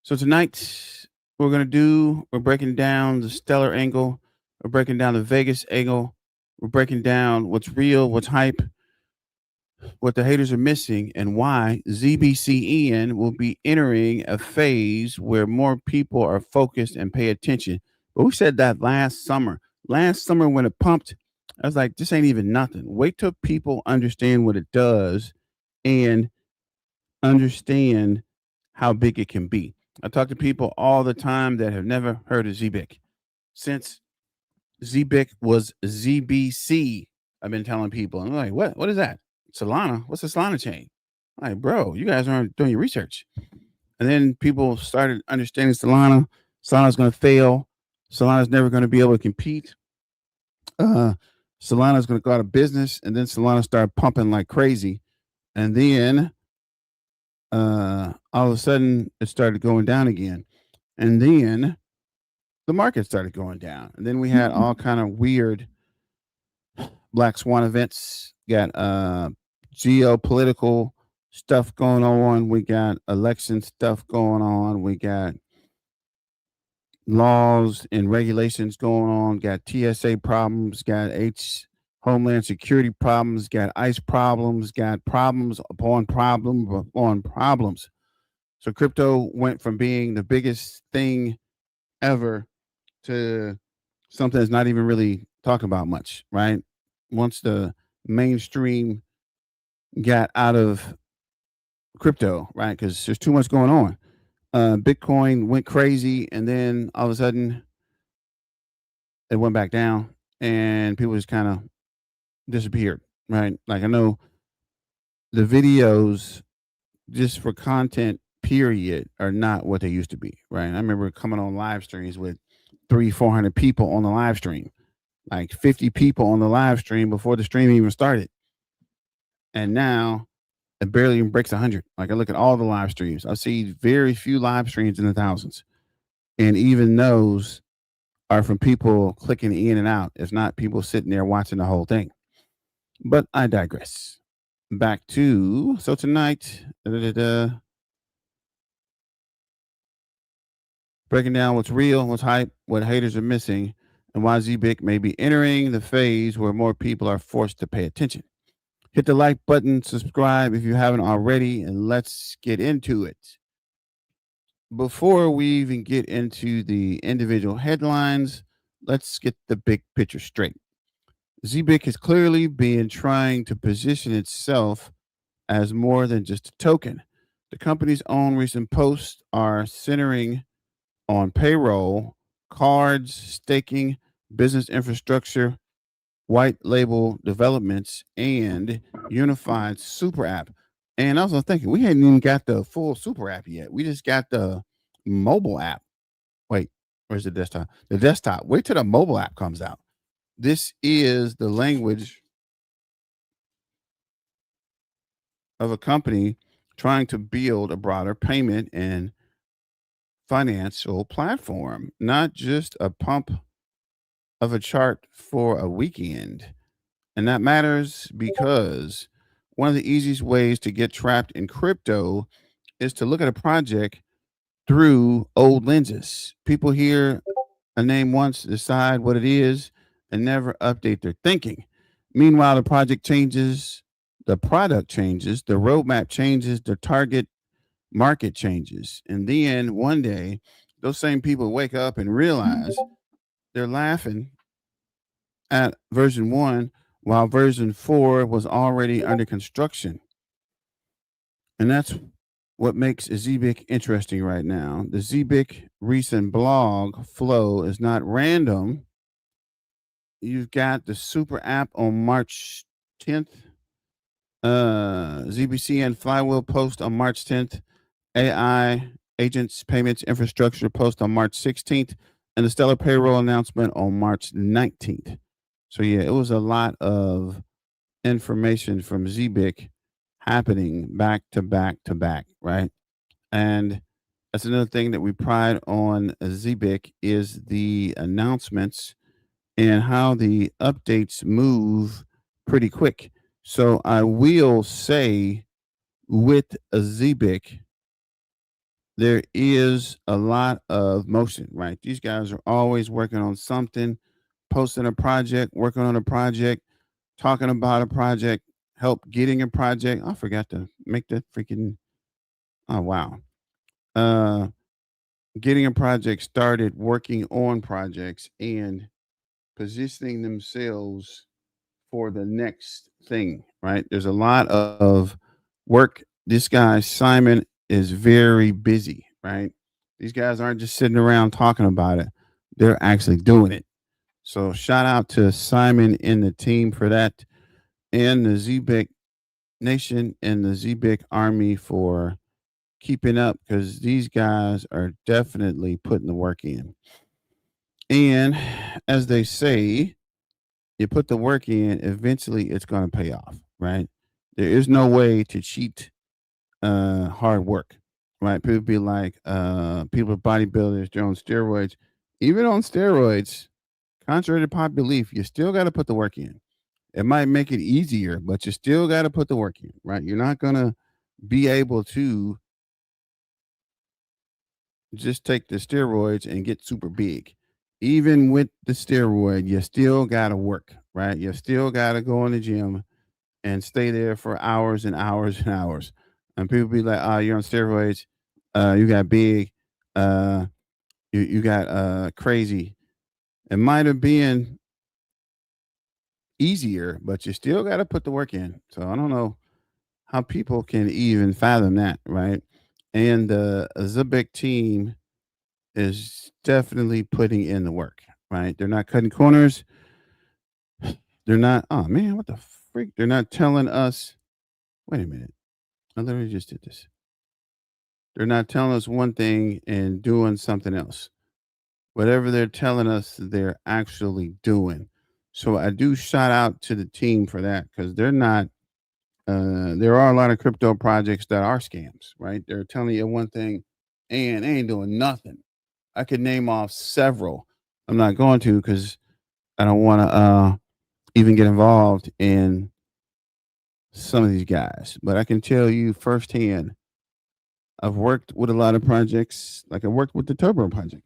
Speaker 1: So tonight we're breaking down the stellar angle, we're breaking down the Vegas angle, we're breaking down what's real, what's hype, what the haters are missing, and why Zbcn will be entering a phase where more people are focused and pay attention. But we said that last summer. Last summer when it pumped, I was like, this ain't even nothing. Wait till people understand what it does and understand how big it can be. I talk to people all the time that have never heard of Zebec. Since Zebec was ZBC, I've been telling people, and I'm like, what? What is that? Solana? What's the Solana chain? I'm like, bro, you guys aren't doing your research. And then people started understanding Solana. Solana's going to fail. Solana's never going to be able to compete. Solana's going to go out of business. And then Solana started pumping like crazy. And then all of a sudden it started going down again. And then the market started going down. And then we had all kind of weird black swan events. Got geopolitical stuff going on. We got election stuff going on. We got laws and regulations going on. Got TSA problems. Got Homeland Security problems. Got ICE problems. Got problems upon problems upon problems. So crypto went from being the biggest thing ever to something that's not even really talked about much, right? Once the mainstream got out of crypto, right? Because there's too much going on. Bitcoin went crazy, and then all of a sudden it went back down, and people just kind of disappeared, right? Like I know the videos just for content period are not what they used to be, right? I remember coming on live streams with 300-400 people on the live stream, like 50 people on the live stream before the stream even started. And now it barely even breaks 100. Like I look at all the live streams, I see very few live streams in the thousands. And even those are from people clicking in and out. It's not people sitting there watching the whole thing. But I digress. back to so tonight. Breaking down what's real, what's hype, what haters are missing, and why Zbic may be entering the phase where more people are forced to pay attention. Hit the like button, subscribe if you haven't already, and let's get into it. Before we even get into the individual headlines, let's get the big picture straight. Zbic has clearly been trying to position itself as more than just a token. The company's own recent posts are centering on payroll, cards, staking, business infrastructure, white label developments, and unified super app. And I was thinking, we hadn't even got the full super app yet. We just got the mobile app. Wait, where's the desktop? The desktop. Wait till the mobile app comes out. This is the language of a company trying to build a broader payment and financial platform, not just a pump of a chart for a weekend. And that matters because one of the easiest ways to get trapped in crypto is to look at a project through old lenses. People hear a name once, decide what it is, and never update their thinking. Meanwhile, the project changes, the product changes, the roadmap changes, the target market changes. And then one day, those same people wake up and realize they're laughing at version 1 while version 4 was already under construction. And that's what makes Zebec interesting right now. The Zebec recent blog flow is not random. You've got the super app on March 10th, Zbcn flywheel post on March 10th, AI agents payments infrastructure post on March 16th, and the Stellar payroll announcement on March 19th. So yeah, it was a lot of information from Zebec happening back to back to back, right? And that's another thing that we pride on Zebec is the announcements and how the updates move pretty quick. So I will say with a Zebec, there is a lot of motion, right? These guys are always working on something, posting a project, working on a project, talking about a project, help getting a project. I forgot to make that freaking. Oh wow. Uh, Getting a project started, working on projects, and positioning themselves for the next thing. Right? There's a lot of work. This guy Simon is very busy. Right? These guys aren't just sitting around talking about it; they're actually doing it. So shout out to Simon and the team for that, and the Zebec Nation and the Zebec Army for keeping up because these guys are definitely putting the work in. And as they say, you put the work in, eventually it's going to pay off, right? There is no way to cheat hard work, right? People be like, people bodybuilders, they're on steroids. Even on steroids, contrary to popular belief, you still got to put the work in. It might make it easier, but you still got to put the work in, right? You're not going to be able to just take the steroids and get super big. Even with the steroid, you still got to work, right? You still got to go in the gym and stay there for hours and hours and hours. And people be like, "Oh, you're on steroids. You got big. Uh, you got crazy." It might have been easier, but you still got to put the work in. So I don't know how people can even fathom that, right? And the Zebec team is definitely putting in the work, right? They're not cutting corners. They're not, oh man, what the freak? They're not telling us, wait a minute. I literally just did this. They're not telling us one thing and doing something else. Whatever they're telling us, they're actually doing. So I do shout out to the team for that because they're not, there are a lot of crypto projects that are scams, right? They're telling you one thing and they ain't doing nothing. I could name off several. I'm not going to because I don't want to even get involved in some of these guys, but I can tell you firsthand, I've worked with a lot of projects. Like I worked with the Turbo project.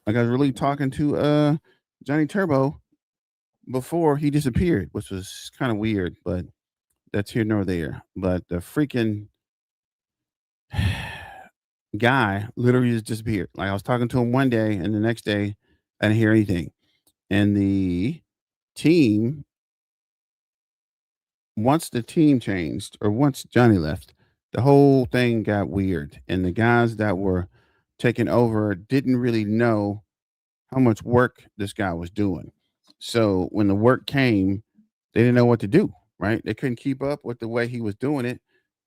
Speaker 1: Like I was really talking to Johnny Turbo before he disappeared, which was kind of weird, but that's here nor there. But the freaking guy literally just disappeared. Like I was talking to him one day, and the next day I didn't hear anything. And the team, once the team changed, or once Johnny left, the whole thing got weird. And the guys that were taking over didn't really know how much work this guy was doing. So when the work came, they didn't know what to do, right? They couldn't keep up with the way he was doing it,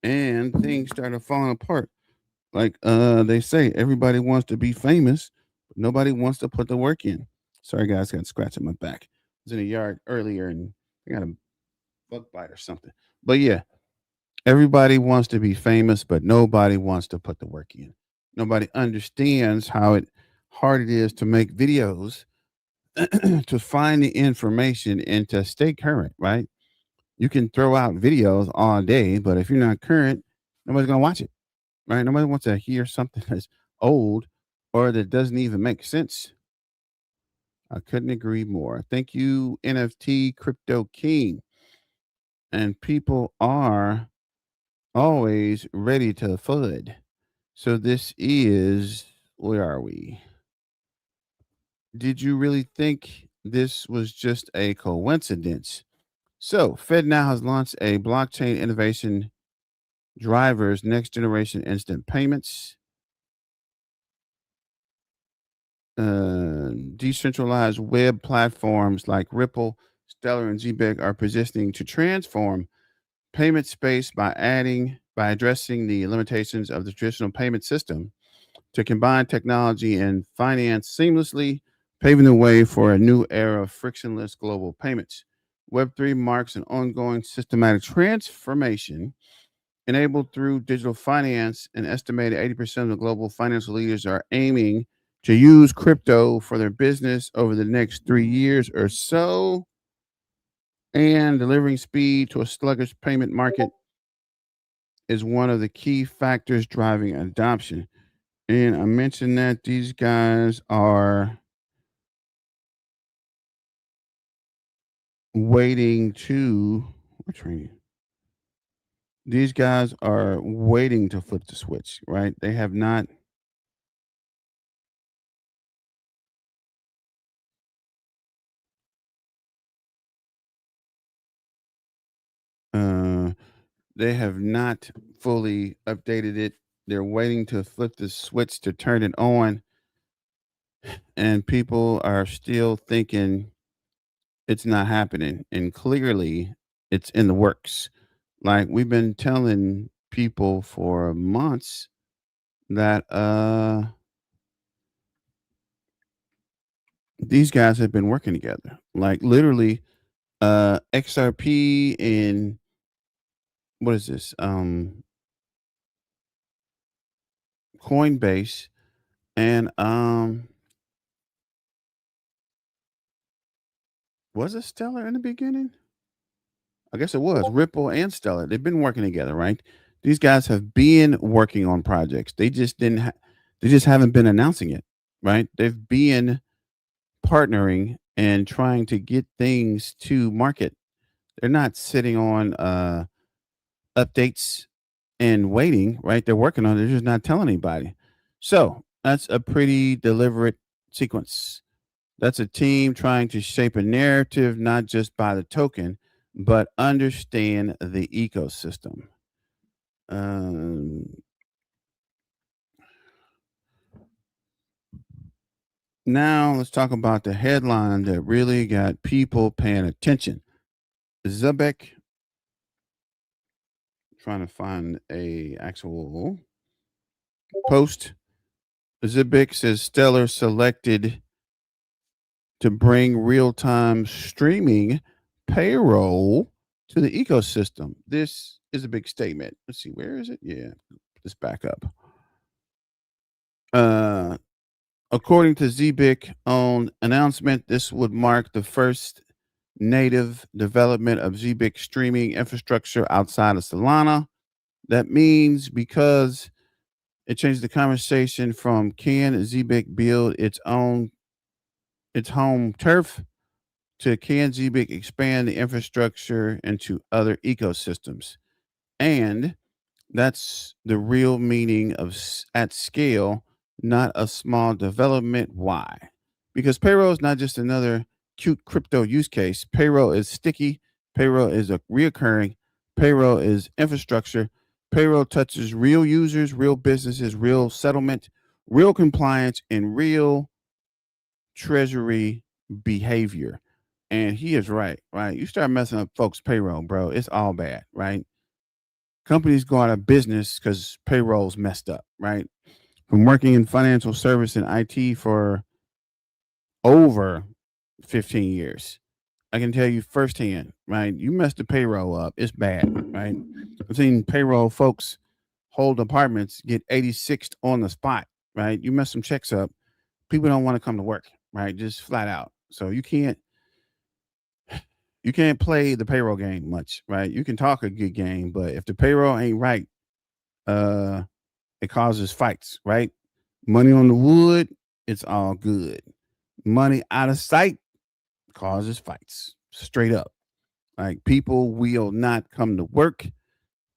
Speaker 1: and things started falling apart. Like they say, everybody wants to be famous, but nobody wants to put the work in. Sorry guys, got a scratch on my back. I was in the yard earlier and I got a bug bite or something. But yeah, everybody wants to be famous, but nobody wants to put the work in. Nobody understands how hard it is to make videos, to find the information and to stay current, right? You can throw out videos all day, but if you're not current, nobody's gonna watch it, right? Nobody wants to hear something that's old or that doesn't even make sense. I couldn't agree more. Thank you, NFT Crypto King. And people are always ready to FUD. So this is, where are we? Did you really think this was just a coincidence? So, FedNow has launched a blockchain innovation drivers next generation instant payments. Decentralized web platforms like Ripple, Stellar, and Zbec are positioning to transform payment space by addressing the limitations of the traditional payment system to combine technology and finance seamlessly, paving the way for a new era of frictionless global payments. Web3 marks an ongoing systematic transformation enabled through digital finance. An estimated 80% of the global financial leaders are aiming to use crypto for their business over the next 3 years or so. And delivering speed to a sluggish payment market is one of the key factors driving adoption. And I mentioned that these guys are waiting to training. These guys are waiting to flip the switch, right? They have not uh they have not fully updated it. They're waiting to flip the switch to turn it on, and people are still thinking it's not happening. And clearly it's in the works. Like we've been telling people for months that these guys have been working together. Like literally XRP and what is this? Coinbase and was it Stellar in the beginning? I guess it was Ripple and Stellar. They've been working together, right? These guys have been working on projects. They just didn't. They just haven't been announcing it, right? They've been partnering and trying to get things to market. They're not sitting on updates and waiting, right? They're working on it. They're just not telling anybody. So that's a pretty deliberate sequence. That's a team trying to shape a narrative, not just by the token, but understand the ecosystem. Um, Now let's talk about the headline that really got people paying attention. Zebec, trying to find a actual post. Zebec says Stellar selected to bring real-time streaming payroll to the ecosystem. This is a big statement. Let's see, where is it? Yeah, let's back up. According to Zebec own announcement, this would mark the first native development of Zebec streaming infrastructure outside of Solana. That means because it changed the conversation from can Zebec build its home turf to can Zebec expand the infrastructure into other ecosystems. And that's the real meaning of at scale, not a small development. Why? Because payroll is not just another cute crypto use case. Payroll is sticky. Payroll is a reoccurring. Payroll is infrastructure. Payroll touches real users, real businesses, real settlement, real compliance, and real treasury behavior. And he is right, right? You start messing up folks' payroll, bro. It's all bad, right? Companies go out of business because payroll's messed up, right? From working in financial service and IT for over 15 years, I can tell you firsthand, right? You mess the payroll up, it's bad, right? I've seen payroll folks hold apartments get 86th on the spot, right? You mess some checks up, people don't want to come to work, right? Just flat out. So you can't play the payroll game much, right? You can talk a good game, but if the payroll ain't right, uh it causes fights, right? Money on the wood, it's all good. Money out of sight causes fights. Straight up. Like people will not come to work.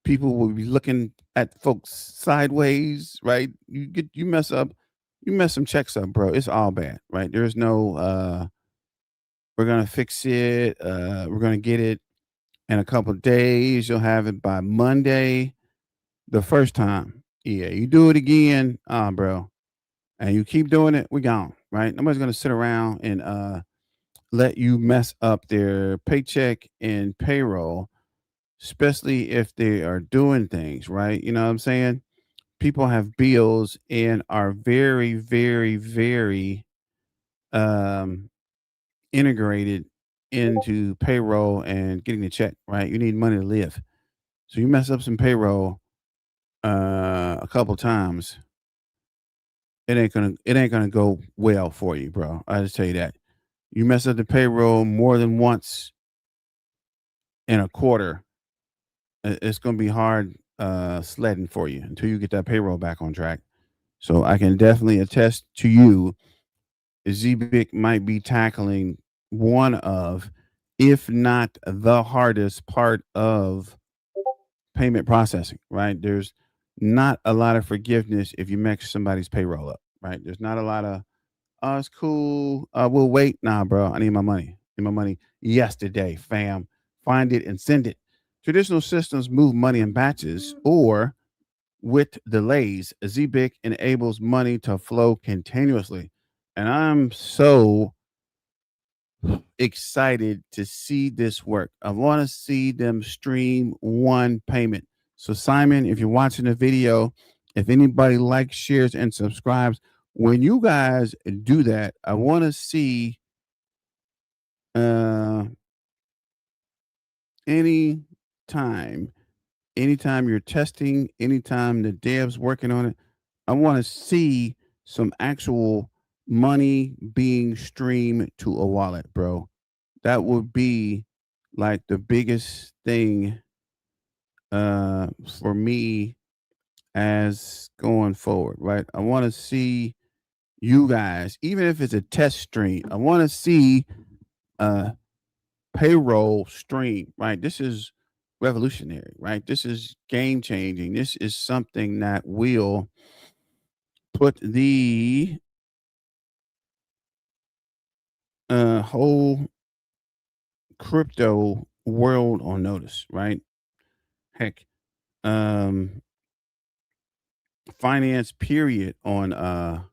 Speaker 1: People will be looking at folks sideways, right? You mess up, you mess some checks up, bro. It's all bad, right? There's no we're gonna fix it, we're gonna get it in a couple of days. You'll have it by Monday. The first time. Yeah, you do it again, bro, and you keep doing it, we gone, right? Nobody's gonna sit around and let you mess up their paycheck and payroll, especially if they are doing things right. You know what I'm saying? People have bills and are very, very, very um, integrated into payroll and getting a check. Right? You need money to live, so you mess up some payroll a couple times, it ain't gonna go well for you, bro. I just tell you that. You mess up the payroll more than once in a quarter, it's gonna be hard sledding for you until you get that payroll back on track. So I can definitely attest to you, Zbic might be tackling one of, if not the hardest part of payment processing, right? There's not a lot of forgiveness if you mess somebody's payroll up, right? There's not a lot of, oh, it's cool. We'll wait. Nah, bro. I need my money. I need my money yesterday, fam. Find it and send it. Traditional systems move money in batches or with delays. Zbic enables money to flow continuously. And I'm so excited to see this work. I want to see them stream one payment. So, Simon, if you're watching the video, if anybody likes, shares, and subscribes, when you guys do that, I want to see uh any time, anytime you're testing, anytime the devs working on it, I want to see some actual money being streamed to a wallet, bro. That would be like the biggest thing for me as going forward, right? I want to see you guys, even if it's a test stream, I want to see a payroll stream, right? This is revolutionary, right? This is game changing. This is something that will put the whole crypto world on notice, right? Heck, um, finance period on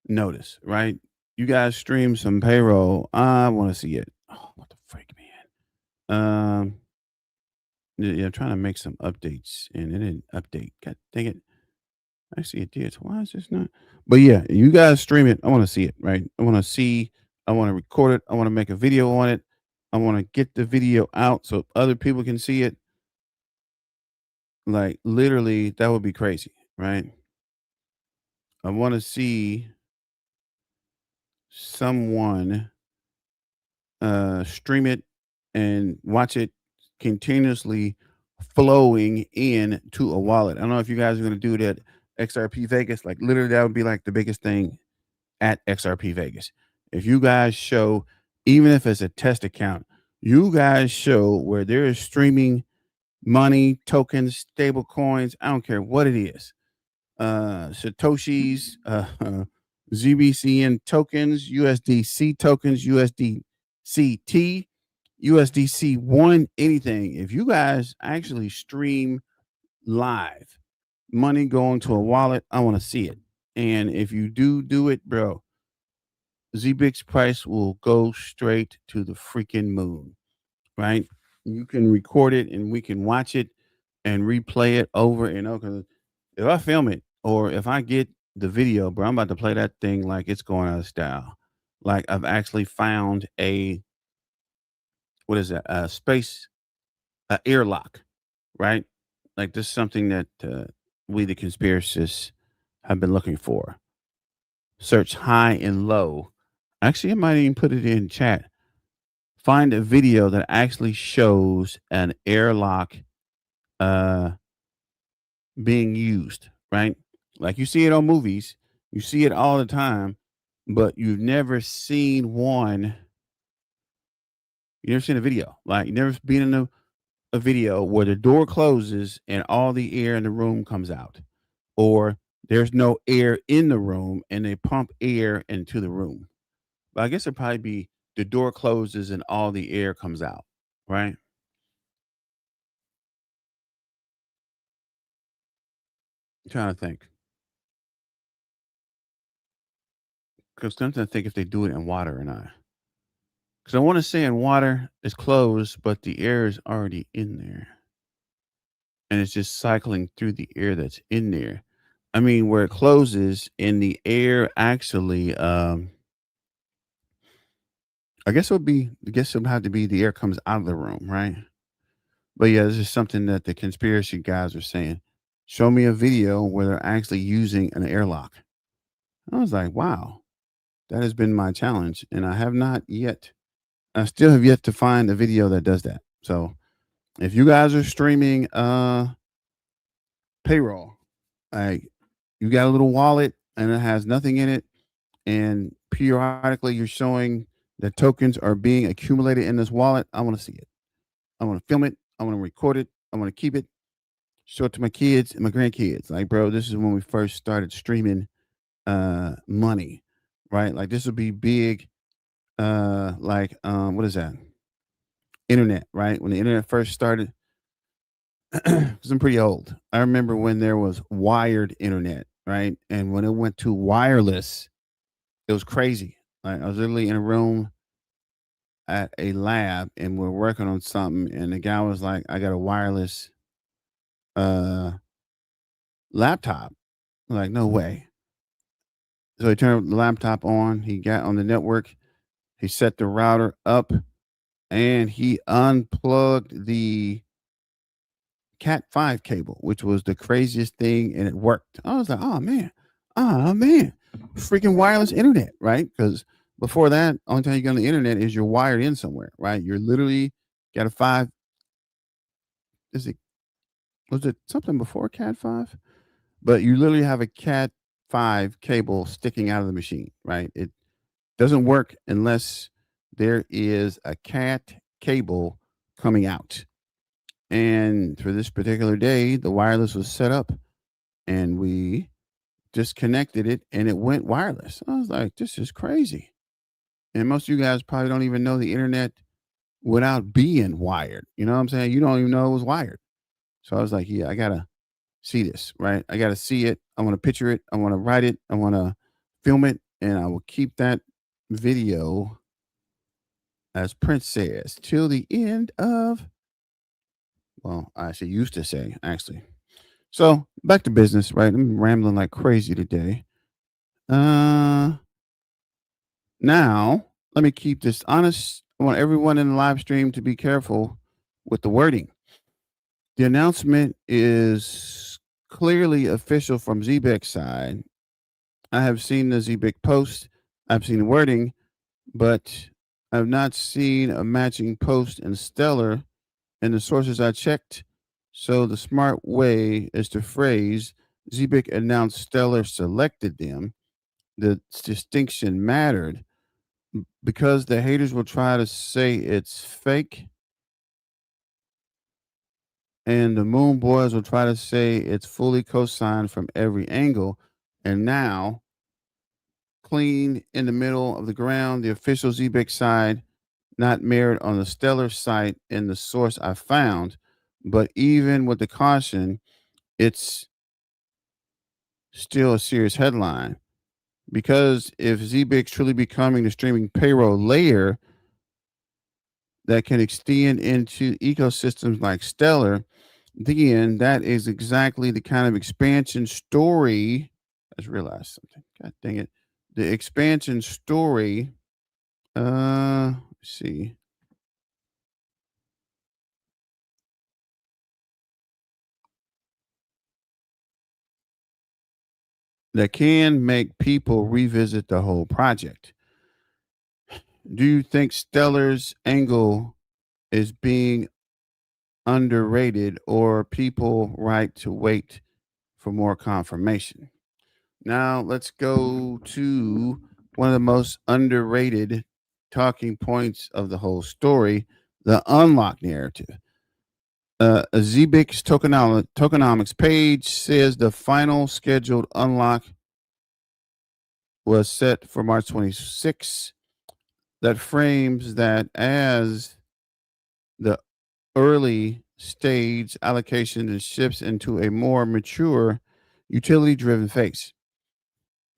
Speaker 1: notice, right? You guys stream some payroll. I want to see it. Oh, what the freak, man? Yeah, I'm trying to make some updates and it didn't update. God dang it. Actually, it did. So why is this not? But yeah, you guys stream it. I want to see it, right? I want to see, I want to record it. I want to make a video on it. I want to get the video out so other people can see it. Like, literally, that would be crazy, right? I want to see someone stream it and watch it continuously flowing in to a wallet. I don't know if you guys are going to do that XRP Vegas. Like literally, that would be like the biggest thing at XRP Vegas. If you guys show, even if it's a test account, you guys show where there is streaming money, tokens, stable coins. I don't care what it is. Satoshis, Zbcn tokens, USDC tokens, USDCT, USDC1, anything. If you guys actually stream live money going to a wallet, I want to see it. And if you do it, bro, Zebix price will go straight to the freaking moon, right? You can record it and we can watch it and replay it over and over. 'Cause if I film it or if I get the video, bro, I'm about to play that thing like it's going out of style. Like I've actually found what is that? A space, airlock, right? Like this is something that we, the conspiracists, have been looking for. Search high and low. Actually, I might even put it in chat. Find a video that actually shows an airlock being used, right? Like you see it on movies, you see it all the time, but you've never seen one. You never seen a video. Like you never been in a video where the door closes and all the air in the room comes out, or there's no air in the room and they pump air into the room. But I guess it'd probably be the door closes and all the air comes out, right? I'm trying to think. Because I'm trying to think if they do it in water or not. Because I want to say in water it's closed, but the air is already in there. And it's just cycling through the air that's in there. I mean, where it closes and the air actually, I guess it would have to be the air comes out of the room, right? But yeah, this is something that the conspiracy guys are saying. Show me a video where they're actually using an airlock. I was like, wow, that has been my challenge. And I have not yet, I still have yet to find a video that does that. So if you guys are streaming payroll, like you got a little wallet and it has nothing in it, and periodically you're showing that tokens are being accumulated in this wallet, I want to see it. I want to film it. I want to record it. I want to keep it, show it to my kids and my grandkids. Like, bro, this is when we first started streaming money, right? Like this would be big, what is that? Internet, right? When the internet first started, because I'm pretty old. I remember when there was wired internet, right? And when it went to wireless, it was crazy. Like I was literally in a room at a lab and we're working on something, and the guy was like, I got a wireless uh laptop. I'm like, no way. So he turned the laptop on, he got on the network, he set the router up, and he unplugged the Cat 5 cable, which was the craziest thing, and it worked. I was like, oh man, freaking wireless internet, right? Because before that, only time you go on the internet is you're wired in somewhere, right? You're literally got a 5. Is it was it something before Cat 5? But you literally have a Cat 5 cable sticking out of the machine, right? It doesn't work unless there is a Cat cable coming out. And for this particular day, the wireless was set up and we disconnected it and it went wireless. I was like, this is crazy. And most of you guys probably don't even know the internet without being wired. You know what I'm saying? You don't even know it was wired. So I was like, yeah, I got to see this, right? I got to see it. I want to picture it. I want to write it. I want to film it. And I will keep that video, as Prince says, till the end of, well, I actually used to say, actually. So back to business, right? I'm rambling like crazy today. Now, let me keep this honest. I want everyone in the live stream to be careful with the wording. The announcement is clearly official from Zebec's side. I have seen the Zebec post. I've seen the wording, but I have not seen a matching post in Stellar in the sources I checked. So the smart way is to phrase Zebec announced Stellar selected them. The distinction mattered because the haters will try to say it's fake, and the Moon Boys will try to say it's fully co-signed from every angle. And now, clean in the middle of the ground, the official Zebec side, not mirrored on the Stellar site in the source I found. But even with the caution, it's still a serious headline. Because if Zebec's truly becoming the streaming payroll layer that can extend into ecosystems like Stellar, then that is exactly the kind of expansion story. I just realized something. God dang it. The expansion story. Let's see. That can make people revisit the whole project. Do you think Stellar's angle is being underrated or people right to wait for more confirmation? Now let's go to one of the most underrated talking points of the whole story, the unlock narrative. Zebec's tokenomics page says the final scheduled unlock was set for March 26. That frames that as the early stage allocation and shifts into a more mature utility driven phase.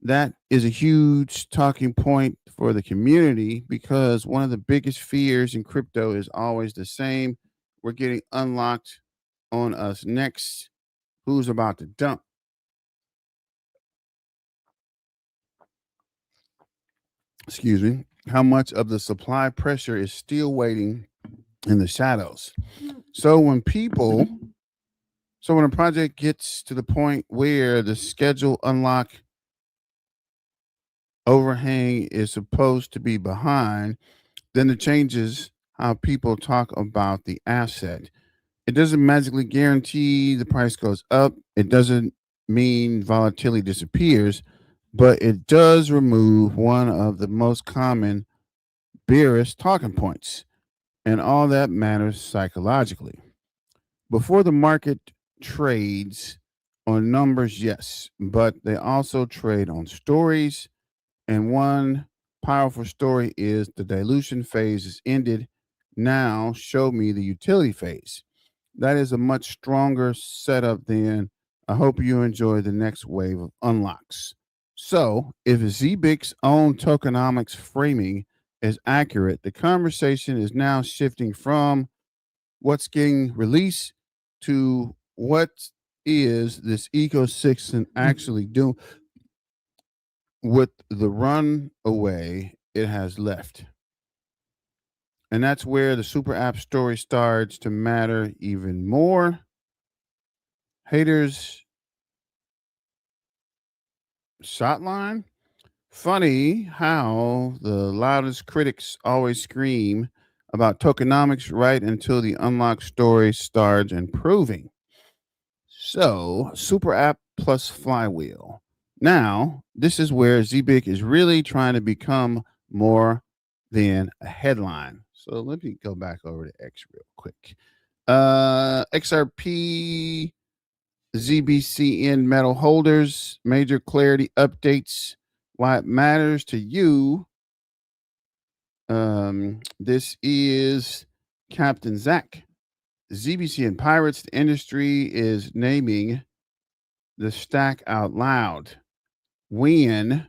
Speaker 1: That is a huge talking point for the community because one of the biggest fears in crypto is always the same. We're getting unlocked on us next. Who's about to dump? Excuse me. How much of the supply pressure is still waiting in the shadows? So when when a project gets to the point where the schedule unlock overhang is supposed to be behind, then it changes how people talk about the asset. It doesn't magically guarantee the price goes up. It doesn't mean volatility disappears, but it does remove one of the most common bearish talking points. And all that matters psychologically. Before the market trades on numbers, yes, but they also trade on stories. And one powerful story is the dilution phase is ended. Now show me the utility phase. That is a much stronger setup than I hope you enjoy the next wave of unlocks. So, if Zebec's own tokenomics framing is accurate, the conversation is now shifting from what's getting released to what is this ecosystem actually doing with the runaway it has left. And that's where the super app story starts to matter even more. Haters shot line. Funny how the loudest critics always scream about tokenomics right until the unlock story starts improving. So, super app plus flywheel. Now, this is where Zebec is really trying to become more than a headline. So let me go back over to X real quick. XRP Zbcn metal holders, major clarity updates, why it matters to you. This is Captain Zach. Zbcn Pirates, the industry is naming the stack out loud. When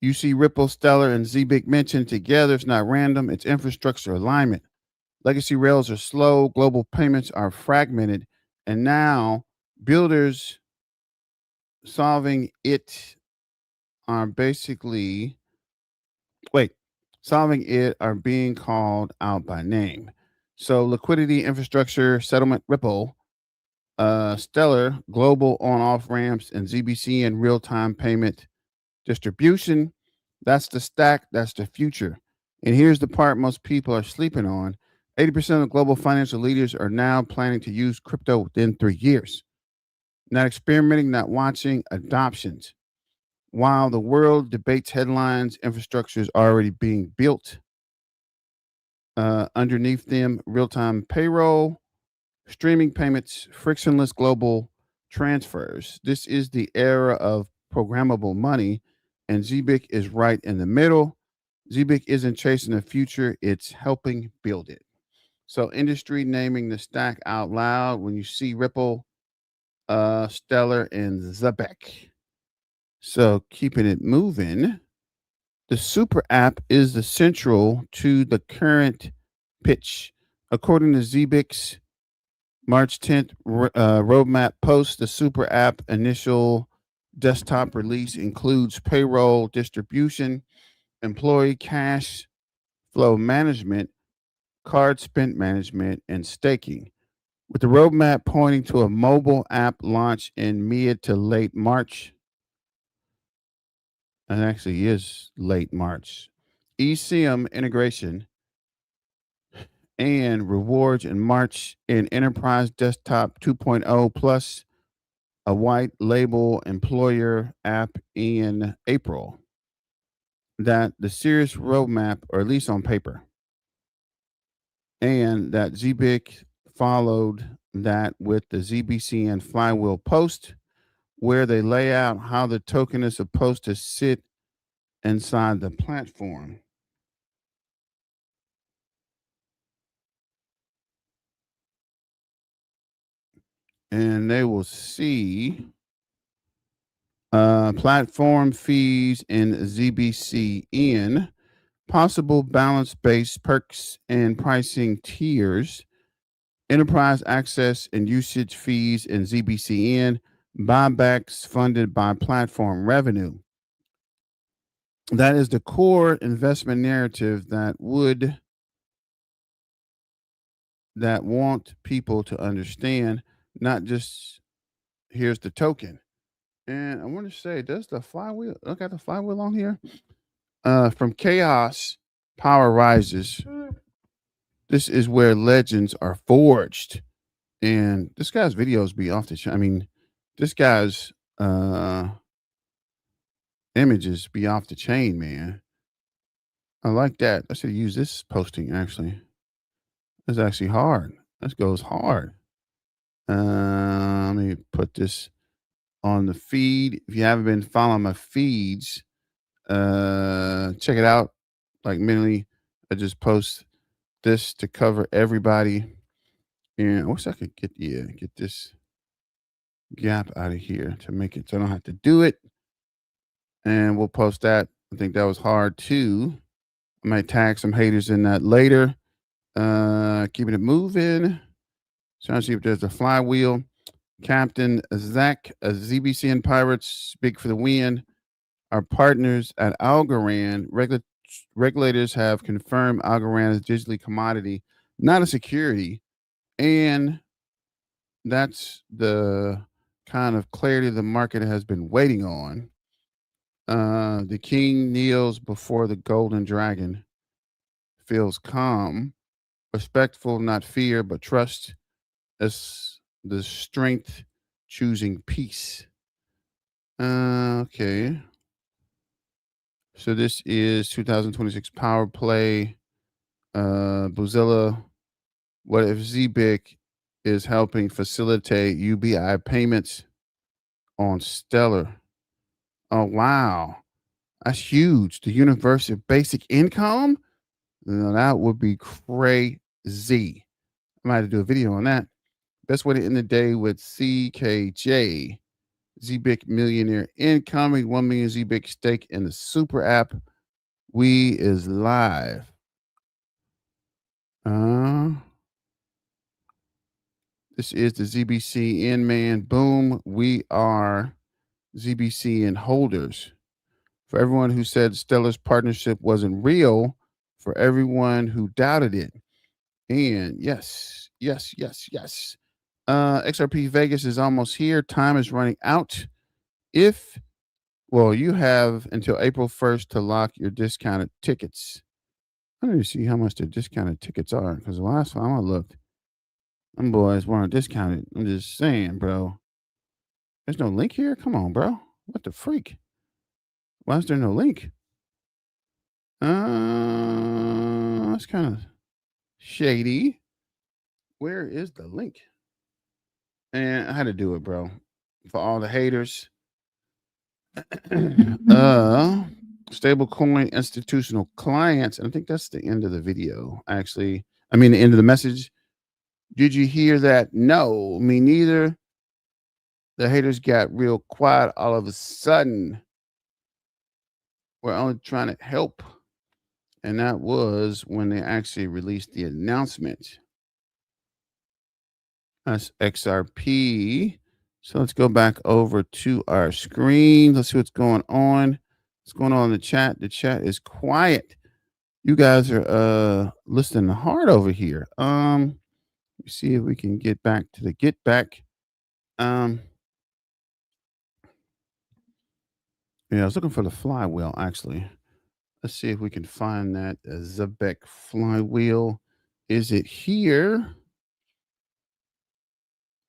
Speaker 1: you see Ripple, Stellar, and Zebec mentioned together, it's not random, it's infrastructure alignment. Legacy rails are slow, global payments are fragmented, and now builders solving it are basically solving it are being called out by name. So liquidity, infrastructure, settlement, Ripple, Stellar, global on-off ramps, and ZBC and real-time payment distribution. That's the stack. That's the future. And here's the part most people are sleeping on. 80% of global financial leaders are now planning to use crypto within 3 years. Not experimenting, not watching, adoptions. While the world debates headlines, infrastructure is already being built. Underneath them, real time payroll, streaming payments, frictionless global transfers. This is the era of programmable money, and Zebec is right in the middle. Zebec isn't chasing the future, it's helping build it. So, industry naming the stack out loud when you see Ripple, Stellar, and Zebec. So, keeping it moving. The super app is the central to the current pitch. According to Zebec's March 10th roadmap post, the super app initial desktop release includes payroll distribution, employee cash flow management, card spent management, and staking. With the roadmap pointing to a mobile app launch in mid to late March, and actually is late March, eSIM integration and rewards in March in Enterprise Desktop 2.0 plus a white label employer app in April. That the serious roadmap, or at least on paper, and that Zebec followed that with the Zbcn flywheel post, where they lay out how the token is supposed to sit inside the platform. And they will see platform fees in Zbcn, possible balance-based perks and pricing tiers, enterprise access and usage fees in Zbcn, buybacks funded by platform revenue. That is the core investment narrative that want people to understand, not just here's the token. And I want to say, does the flywheel look at the flywheel on here? From chaos, power rises. This is where legends are forged. And this guy's videos be off the chain. I mean, this guy's images be off the chain, man. I like that. I should use this posting actually. It's actually hard. This goes hard. Let me put this on the feed. If you haven't been following my feeds, check it out. Like mentally, I just post this to cover everybody. And I wish I could get this gap out of here to make it so I don't have to do it. And we'll post that. I think that was hard too. I might tag some haters in that later. Keeping it moving. Trying to see if there's a flywheel. Captain Zach, Zbcn Pirates, big for the win. Our partners at Algorand, regulators have confirmed Algorand is digitally commodity, not a security. And that's the kind of clarity the market has been waiting on. The king kneels before the golden dragon, feels calm, respectful, not fear, but trust. As the strength choosing peace. Okay. So this is 2026 Power Play. Bozilla. What if Zebec is helping facilitate UBI payments on Stellar? Oh, wow. That's huge. The universal basic income? Now, that would be crazy. I might have to do a video on that. Best way to end the day with CKJ. Zebec millionaire incoming. 1 million Zebec stake in the super app. We is live. This is the Zbcn man. Boom. We are Zbcn holders. For everyone who said Stellar's partnership wasn't real, for everyone who doubted it. And yes. XRP Vegas is almost here. Time is running out. You have until April 1st to lock your discounted tickets. I need to see how much the discounted tickets are because the last time I looked, them boys weren't discounted. I'm just saying, bro. There's no link here? Come on, bro. What the freak? Why is there no link? That's kind of shady. Where is the link? And I had to do it, bro. For all the haters. Stablecoin institutional clients. And I think that's the end of the video, actually. I mean, the end of the message. Did you hear that? No, me neither. The haters got real quiet all of a sudden. We're only trying to help. And that was when they actually released the announcement. That's XRP. So let's go back over to our screen. Let's see what's going on. What's going on in the chat? The chat is quiet. You guys are listening hard over here. See if we can get back to the get back. Yeah, I was looking for the flywheel actually. Let's see if we can find that Zebec flywheel. Is it here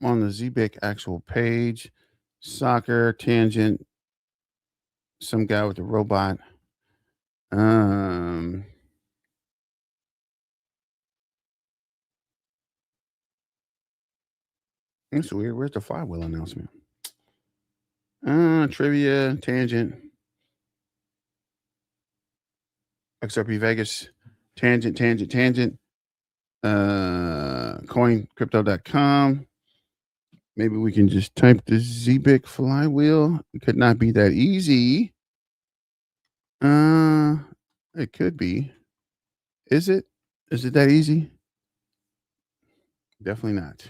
Speaker 1: on the Zebec actual page? Soccer tangent. Some guy with a robot. That's weird. Where's the flywheel announcement? Trivia tangent. XRP Vegas. Tangent. Coincrypto.com. Maybe we can just type the Zebec flywheel. It could not be that easy. It could be. Is it? Is it that easy? Definitely not.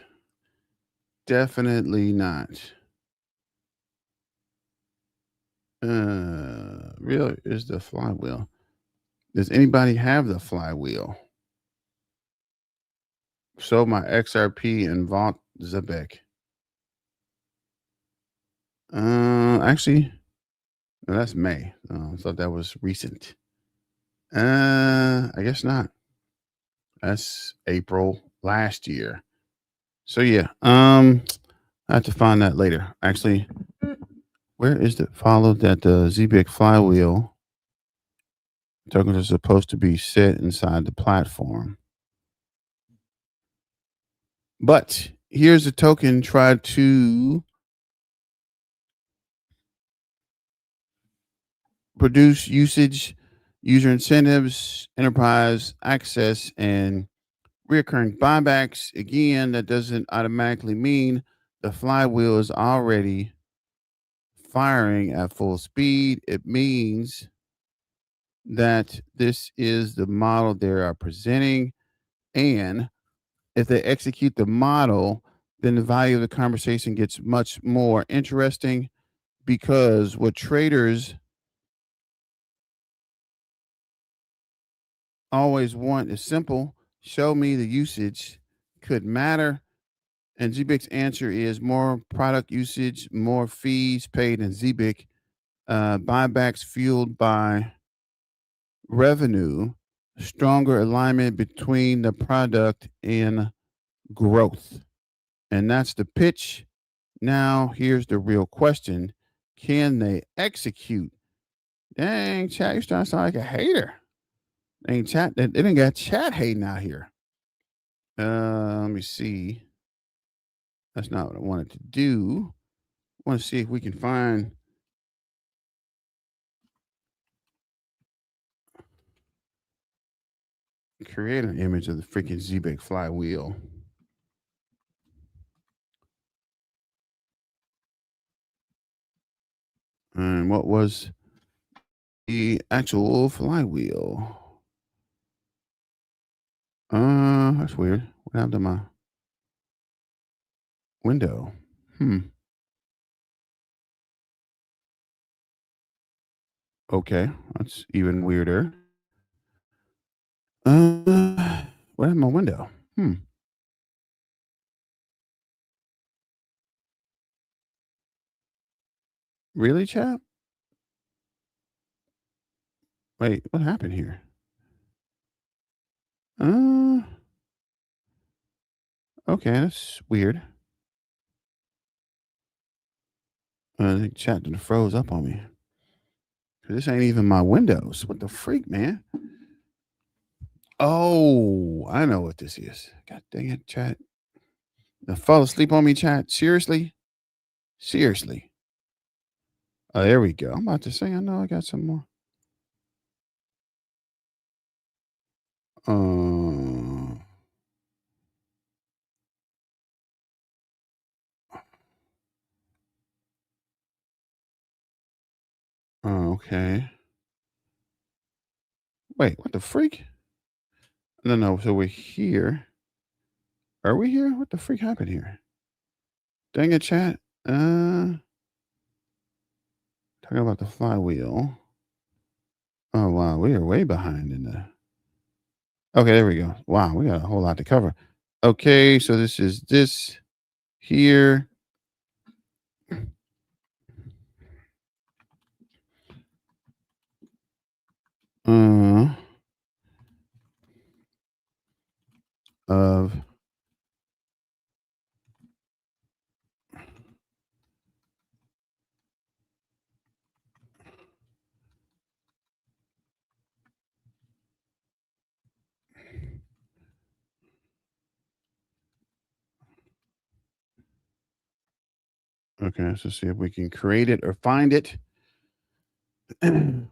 Speaker 1: Definitely not. Really is the flywheel. Does anybody have the flywheel? So my XRP and Vault Zebec. Actually, no, that's May. I thought that was recent. I guess not. That's April last year. So yeah, I have to find that later. Actually, where is the follow that the Zebec flywheel tokens are supposed to be set inside the platform? But here's a token tried to produce usage, user incentives, enterprise access, and reoccurring buybacks. Again, that doesn't automatically mean the flywheel is already firing at full speed. It means that this is the model they are presenting. And if they execute the model, then the value of the conversation gets much more interesting because what traders always want is simple. Show me the usage could matter. And Zebec's answer is more product usage, more fees paid in Zebec, buybacks fueled by revenue, stronger alignment between the product and growth. And that's the pitch. Now, here's the real question. Can they execute? Dang, chat, you're starting to sound like a hater. Dang, chat, they didn't got chat hating out here. Let me see. That's not what I wanted to do. I want to see if we can find create an image of the freaking Zebec flywheel. And what was the actual flywheel? That's weird. What happened to my window? Okay, that's even weirder. What happened to my window? Really, chap? Wait, what happened here? Okay, that's weird. I think chat done froze up on me. This ain't even my Windows. What the freak, man? Oh, I know what this is. God dang it, chat. I fall asleep on me, chat. Seriously? Seriously. Oh, there we go. I'm about to say, I know I got some more. Okay. Wait, what the freak? No. So we're here. Are we here? What the freak happened here? Dang it, chat. Talking about the flywheel. Oh wow, we are way behind in the. Okay, there we go. Wow, we got a whole lot to cover. Okay, so this is this here. Of okay, let's see if we can create it or find it.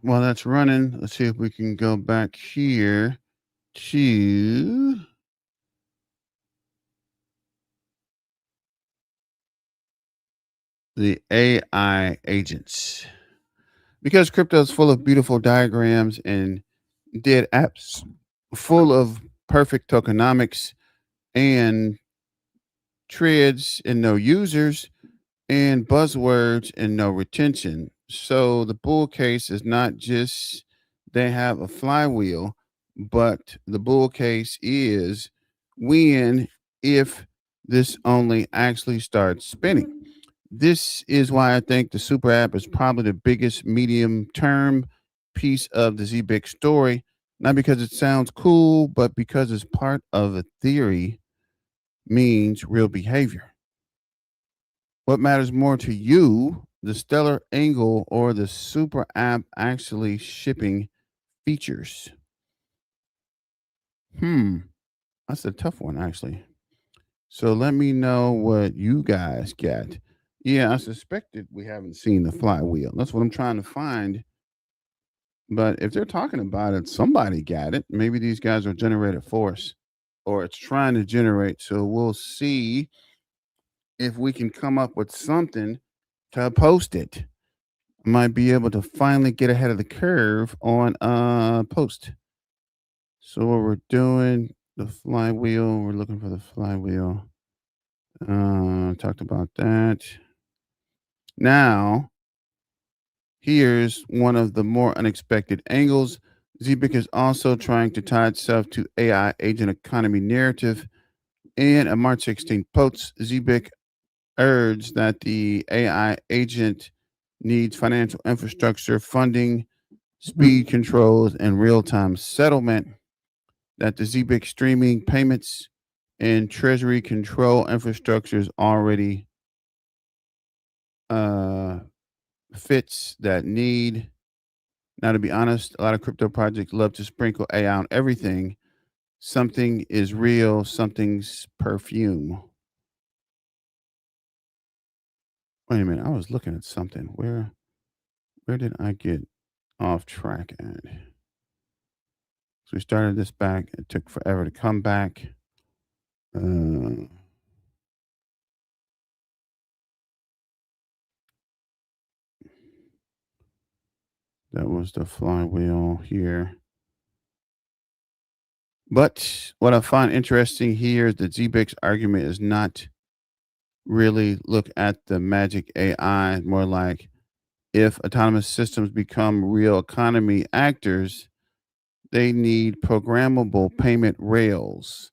Speaker 1: While that's running, let's see if we can go back here to the AI agents. Because crypto is full of beautiful diagrams and dead apps, full of perfect tokenomics and threads and no users and buzzwords and no retention. So the bull case is not just they have a flywheel, but the bull case is when if this only actually starts spinning. This is why I think the super app is probably the biggest medium term piece of the Zebec story. Not because it sounds cool, but because it's part of a theory means real behavior. What matters more to you, the stellar angle or the super app actually shipping features? That's a tough one, actually. So let me know what you guys got. Yeah, I suspected we haven't seen the flywheel. That's what I'm trying to find. But if they're talking about it, somebody got it. Maybe these guys are generated for us or it's trying to generate. So we'll see if we can come up with something to post it. Might be able to finally get ahead of the curve on post. So what we're doing, the flywheel, we're looking for the flywheel. Talked about that. Now, here's one of the more unexpected angles. Zebec is also trying to tie itself to AI agent economy narrative. In a March 16th post, Zebec urged that the AI agent needs financial infrastructure funding, speed controls, and real-time settlement, that the Zebec streaming payments and treasury control infrastructures already fits that need. Now, to be honest, a lot of crypto projects love to sprinkle AI on everything. Something is real, something's perfume. Wait a minute, I was looking at something. Where did I get off track at? So we started this back. It took forever to come back. That was the flywheel here. But what I find interesting here is that Zebec's argument is not really look at the magic AI, more like if autonomous systems become real economy actors, they need programmable payment rails.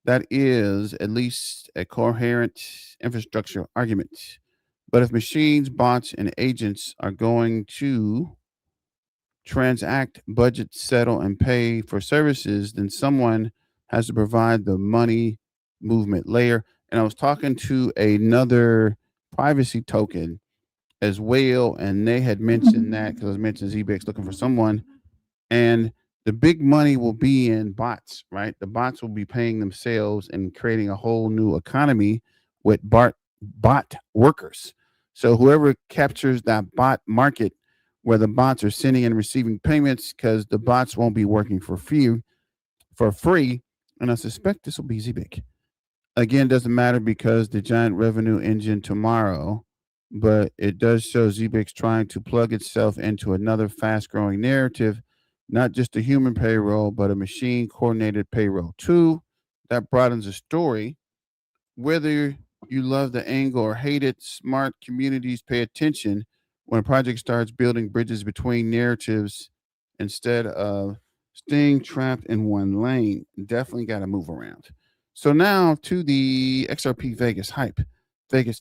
Speaker 1: That is at least a coherent infrastructure argument. But if machines, bots, and agents are going to transact, budget, settle, and pay for services, then someone has to provide the money movement layer. And I was talking to another privacy token as well, and they had mentioned that because I was mentioning Zbc's looking for someone, and the big money will be in bots, right? The bots will be paying themselves and creating a whole new economy with bot workers. So whoever captures that bot market where the bots are sending and receiving payments, because the bots won't be working for free, and I suspect this will be Zebec. Again, doesn't matter because the giant revenue engine tomorrow, but it does show Zebec's trying to plug itself into another fast growing narrative, not just a human payroll, but a machine coordinated payroll too. That broadens the story. Whether you love the angle or hate it, smart communities pay attention when a project starts building bridges between narratives instead of staying trapped in one lane. Definitely got to move around. So now to the XRP Vegas hype. Vegas.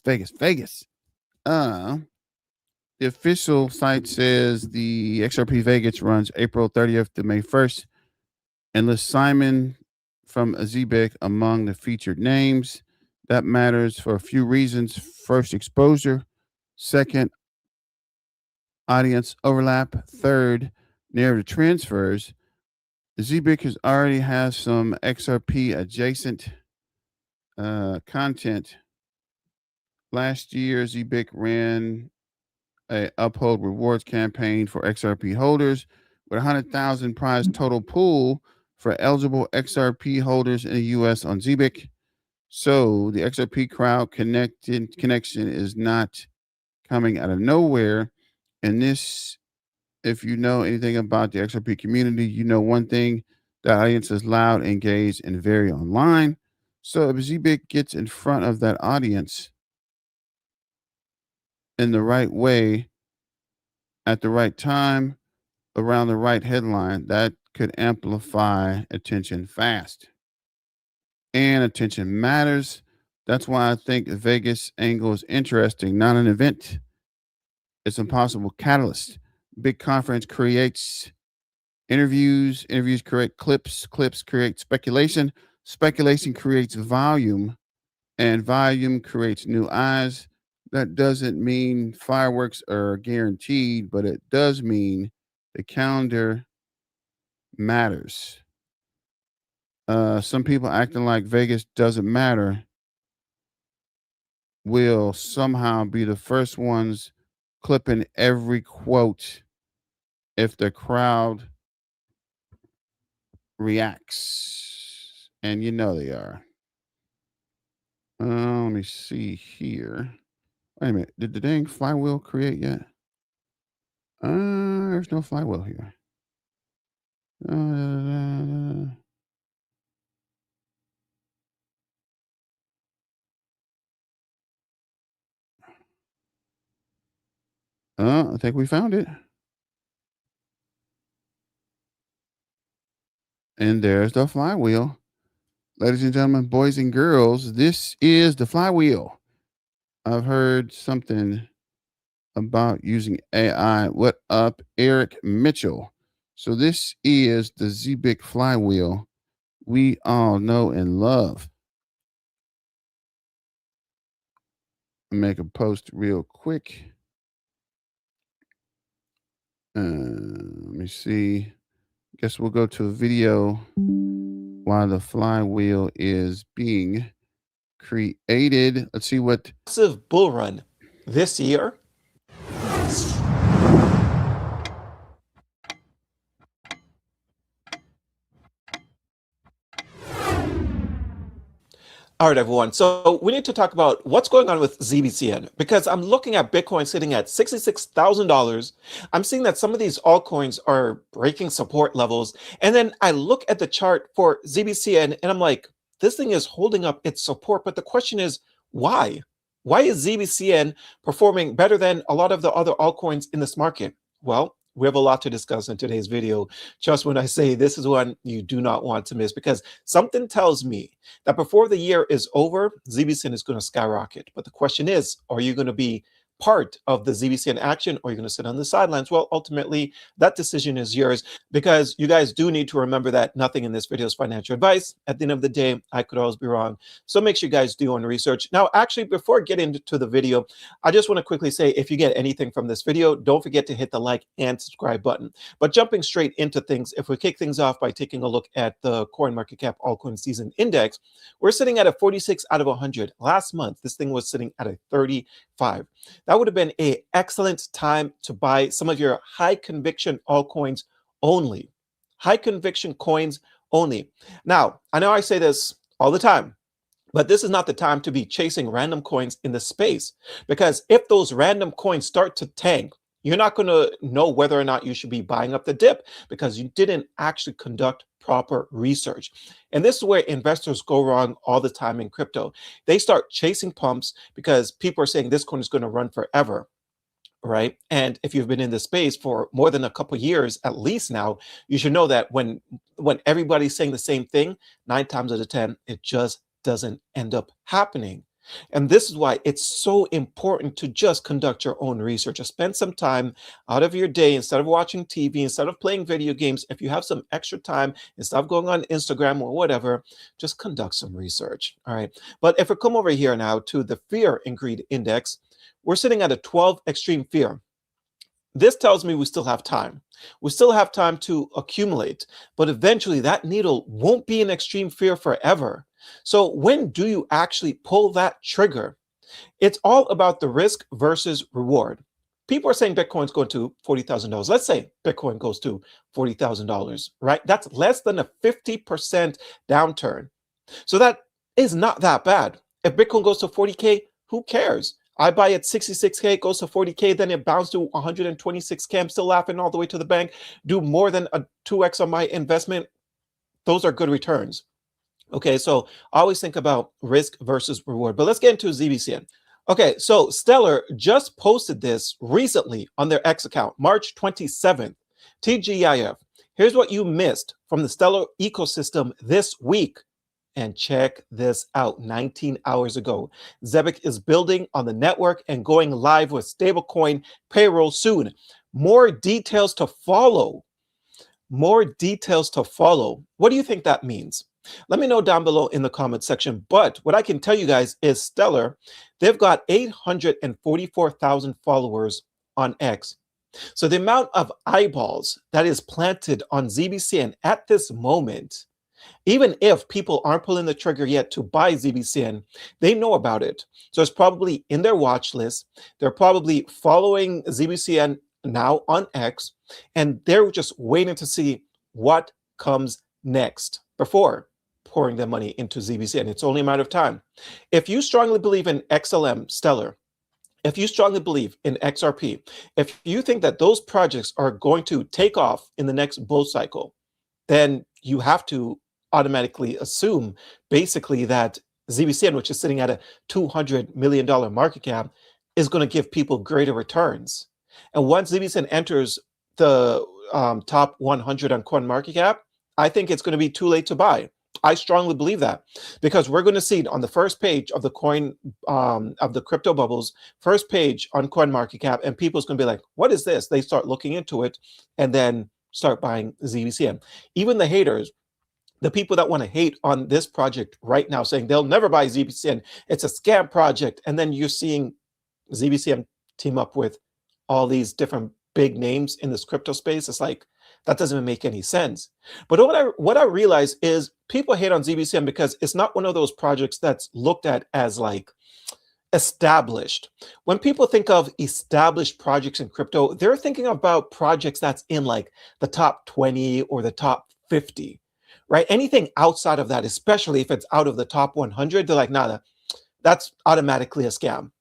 Speaker 1: The official site says the XRP Vegas runs April 30th to May 1st and lists Simon from Zebec among the featured names. That matters for a few reasons. First, exposure. Second, audience overlap. Third, narrative transfers. Zebec already has some XRP adjacent content. Last year, Zebec ran a Uphold rewards campaign for XRP holders with 100,000 prize total pool for eligible XRP holders in the U.S. on Zebec. So the XRP crowd connection is not coming out of nowhere. And this, if you know anything about the XRP community, you know one thing: the audience is loud, engaged, and very online. So if Zebec gets in front of that audience in the right way, at the right time, around the right headline, that could amplify attention fast. And attention matters. That's why I think the Vegas angle is interesting, not an event. It's a possible catalyst. Big conference creates interviews create clips create speculation, speculation creates volume, and volume creates new eyes. That doesn't mean fireworks are guaranteed, but it does mean the calendar matters. Some people acting like Vegas doesn't matter will somehow be the first ones clipping every quote if the crowd reacts. And you know they are. Let me see here. Wait a minute. Did the dang flywheel create yet? There's no flywheel here. I think we found it. And there's the flywheel. Ladies and gentlemen, boys and girls, this is the flywheel. I've heard something about using AI. What up, Eric Mitchell? So this is the Zebec flywheel we all know and love. Make a post real quick. Let me see. Guess we'll go to a video while the flywheel is being created. Let's see what
Speaker 5: massive bull run this year. All right, everyone. So we need to talk about what's going on with Zbcn, because I'm looking at Bitcoin sitting at $66,000. I'm seeing that some of these altcoins are breaking support levels. And then I look at the chart for Zbcn and I'm like, this thing is holding up its support. But the question is, why? Why is Zbcn performing better than a lot of the other altcoins in this market? Well, we have a lot to discuss in today's video. Just when I say this is one you do not want to miss, because something tells me that before the year is over, Zbcn is going to skyrocket. But the question is, are you going to be part of the Zbcn action, or you're going to sit on the sidelines. Well, ultimately, that decision is yours, because you guys do need to remember that nothing in this video is financial advice. At the end of the day, I could always be wrong. So make sure you guys do your own research. Now, actually, before getting into the video, I just want to quickly say, if you get anything from this video, don't forget to hit the like and subscribe button. But jumping straight into things, if we kick things off by taking a look at the CoinMarketCap Altcoin Season Index, we're sitting at a 46 out of 100. Last month, this thing was sitting at a 35. That would have been an excellent time to buy some of your high conviction altcoins only. High conviction coins only. Now, I know I say this all the time, but this is not the time to be chasing random coins in the space, because if those random coins start to tank, you're not going to know whether or not you should be buying up the dip, because you didn't actually conduct proper research. And this is where investors go wrong all the time in crypto. They start chasing pumps because people are saying this coin is going to run forever, right? And if you've been in this space for more than a couple of years, at least now, you should know that when everybody's saying the same thing, 9 times out of 10, it just doesn't end up happening. And this is why it's so important to just conduct your own research. Just spend some time out of your day, instead of watching TV, instead of playing video games. If you have some extra time, instead of going on Instagram or whatever, just conduct some research. All right. But if we come over here now to the Fear and Greed Index, we're sitting at a 12 extreme fear. This tells me we still have time. We still have time to accumulate, but eventually that needle won't be in extreme fear forever. So when do you actually pull that trigger? It's all about the risk versus reward. People are saying Bitcoin's going to $40,000. Let's say Bitcoin goes to $40,000, right? That's less than a 50% downturn. So that is not that bad. If Bitcoin goes to 40K, who cares? I buy at 66K, it goes to 40K, then it bounced to 126K. I'm still laughing all the way to the bank. Do more than a 2x on my investment. Those are good returns. Okay, so always think about risk versus reward. But let's get into Zbcn. Okay, so Stellar just posted this recently on their X account, March 27th. TGIF. Here's what you missed from the Stellar ecosystem this week. And check this out, 19 hours ago. Zebec is building on the network and going live with stablecoin payroll soon. More details to follow. More details to follow. What do you think that means? Let me know down below in the comment section. But what I can tell you guys is Stellar, they've got 844,000 followers on X. So the amount of eyeballs that is planted on Zbcn at this moment, even if people aren't pulling the trigger yet to buy Zbcn, they know about it. So it's probably in their watch list. They're probably following Zbcn now on X, and they're just waiting to see what comes next before pouring their money into Zbcn. It's only a matter of time. If you strongly believe in XLM, Stellar, if you strongly believe in XRP, if you think that those projects are going to take off in the next bull cycle, then you have to automatically assume basically that Zbcn, which is sitting at a $200 million market cap, is going to give people greater returns. And once Zbcn enters the top 100 on CoinMarketCap, I think it's going to be too late to buy. I strongly believe that, because we're going to see on the first page of the of the crypto bubbles, first page on CoinMarketCap, and people's going to be like, what is this? They start looking into it and then start buying Zbcn. Even the haters, the people that want to hate on this project right now, saying they'll never buy Zbcn, it's a scam project. And then you're seeing Zbcn team up with all these different big names in this crypto space. It's like, that doesn't even make any sense. But what I realize is people hate on Zbcn because it's not one of those projects that's looked at as like established. When people think of established projects in crypto, they're thinking about projects that's in like the top 20 or the top 50, right? Anything outside of that, especially if it's out of the top 100, they're like, nah, that's automatically a scam.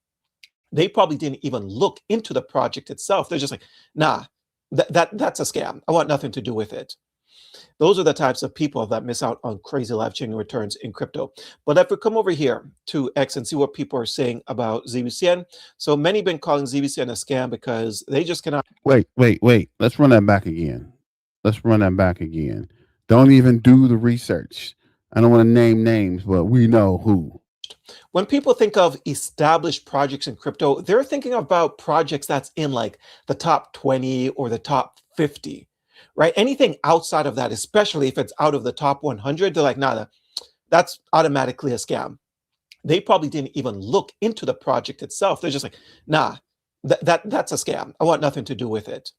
Speaker 5: They probably didn't even look into the project itself. They're just like, nah, that's a scam. I want nothing to do with it. Those are the types of people that miss out on crazy life-changing returns in crypto. But if we come over here to X and see what people are saying about Zbcn, so many been calling Zbcn a scam because they just cannot.
Speaker 1: Wait. Let's run that back again. Don't even do the research. I don't want to name names, but we know who.
Speaker 5: when people think of established projects in crypto, they're thinking about projects that's in like the top 20 or the top 50, right? Anything outside of that, especially if it's out of the top 100, they're like, nah, that's automatically a scam. They probably didn't even look into the project itself. They're just like, nah, that's a scam. I want nothing to do with it.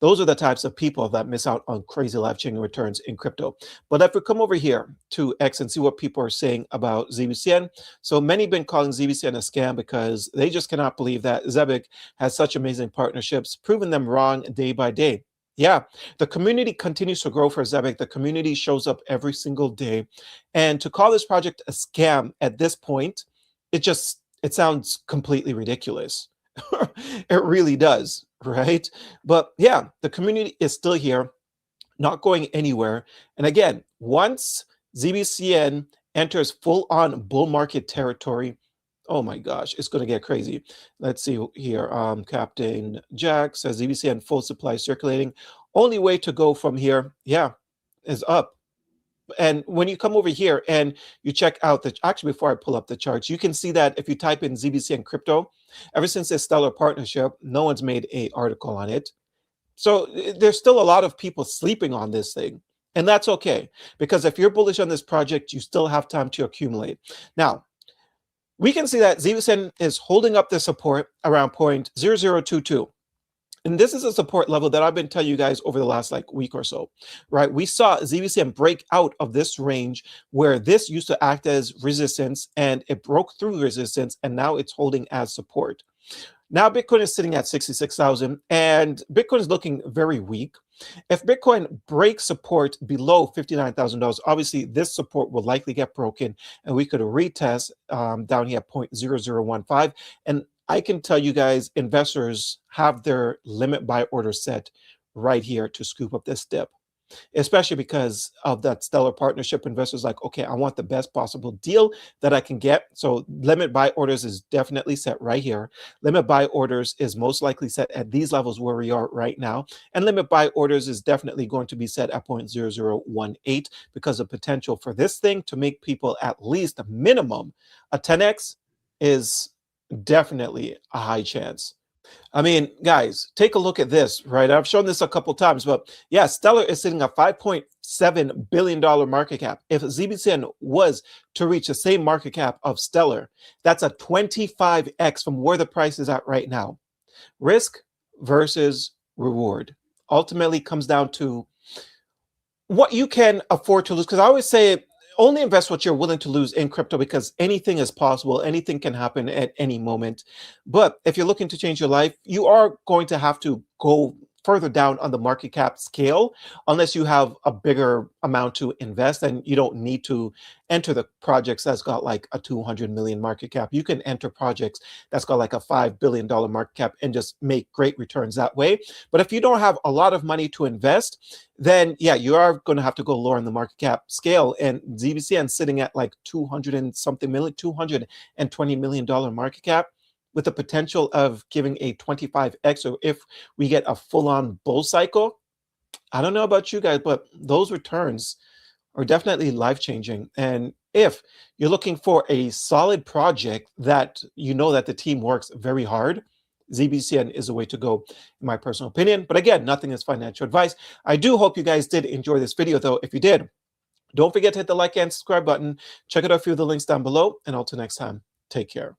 Speaker 5: Those are the types of people that miss out on crazy life-changing returns in crypto. But if we come over here to X and see what people are saying about Zbcn, so many have been calling Zbcn a scam because they just cannot believe that Zebec has such amazing partnerships, proving them wrong day by day. Yeah, the community continues to grow for Zebec. The community shows up every single day. And to call this project a scam at this point, it sounds completely ridiculous. It really does, right? But yeah, the community is still here, not going anywhere. And again, once Zbcn enters full-on bull market territory, oh my gosh, it's going to get crazy. Let's see here. Captain Jack says Zbcn full supply circulating. Only way to go from here, yeah, is up. And when you come over here and you check out actually before I pull up the charts, you can see that if you type in Zbcn crypto, ever since this stellar partnership, no one's made an article on it. So there's still a lot of people sleeping on this thing. And that's okay, because if you're bullish on this project, you still have time to accumulate. Now, we can see that Zbcn is holding up the support around 0.0022. And this is a support level that I've been telling you guys over the last week or so, right? We saw Zbcn break out of this range where this used to act as resistance, and it broke through resistance, and now it's holding as support. Now Bitcoin is sitting at 66,000, and Bitcoin is looking very weak. If Bitcoin breaks support below $59,000, obviously this support will likely get broken, and we could retest down here at 0.0015. And I can tell you guys, investors have their limit buy order set right here to scoop up this dip, especially because of that stellar partnership. Investors like, okay, I want the best possible deal that I can get. So limit buy orders is definitely set right here. Limit buy orders is most likely set at these levels where we are right now. And limit buy orders is definitely going to be set at 0.0018 because the potential for this thing to make people at least a minimum a 10x is definitely a high chance. I mean, guys, take a look at this, right? I've shown this a couple times, but yeah, Stellar is sitting at $5.7 billion market cap. If Zbcn was to reach the same market cap of Stellar, that's a 25x from where the price is at right now. Risk versus reward ultimately comes down to what you can afford to lose. Because I always say, only invest what you're willing to lose in crypto, because anything is possible. Anything can happen at any moment. But if you're looking to change your life, you are going to have to go further down on the market cap scale, unless you have a bigger amount to invest, and you don't need to enter the projects that's got like a 200 million market cap. You can enter projects that's got like a $5 billion market cap and just make great returns that way. But if you don't have a lot of money to invest, then yeah, you are going to have to go lower on the market cap scale. And Zbcn sitting at like 200 and something million, $220 million market cap, with the potential of giving a 25x, or if we get a full-on bull cycle. I don't know about you guys, but those returns are definitely life-changing. And if you're looking for a solid project that you know that the team works very hard, Zbcn is the way to go, in my personal opinion. But again, nothing is financial advice. I do hope you guys did enjoy this video, though. If you did, don't forget to hit the like and subscribe button. Check out a few of the links down below. And until next time, take care.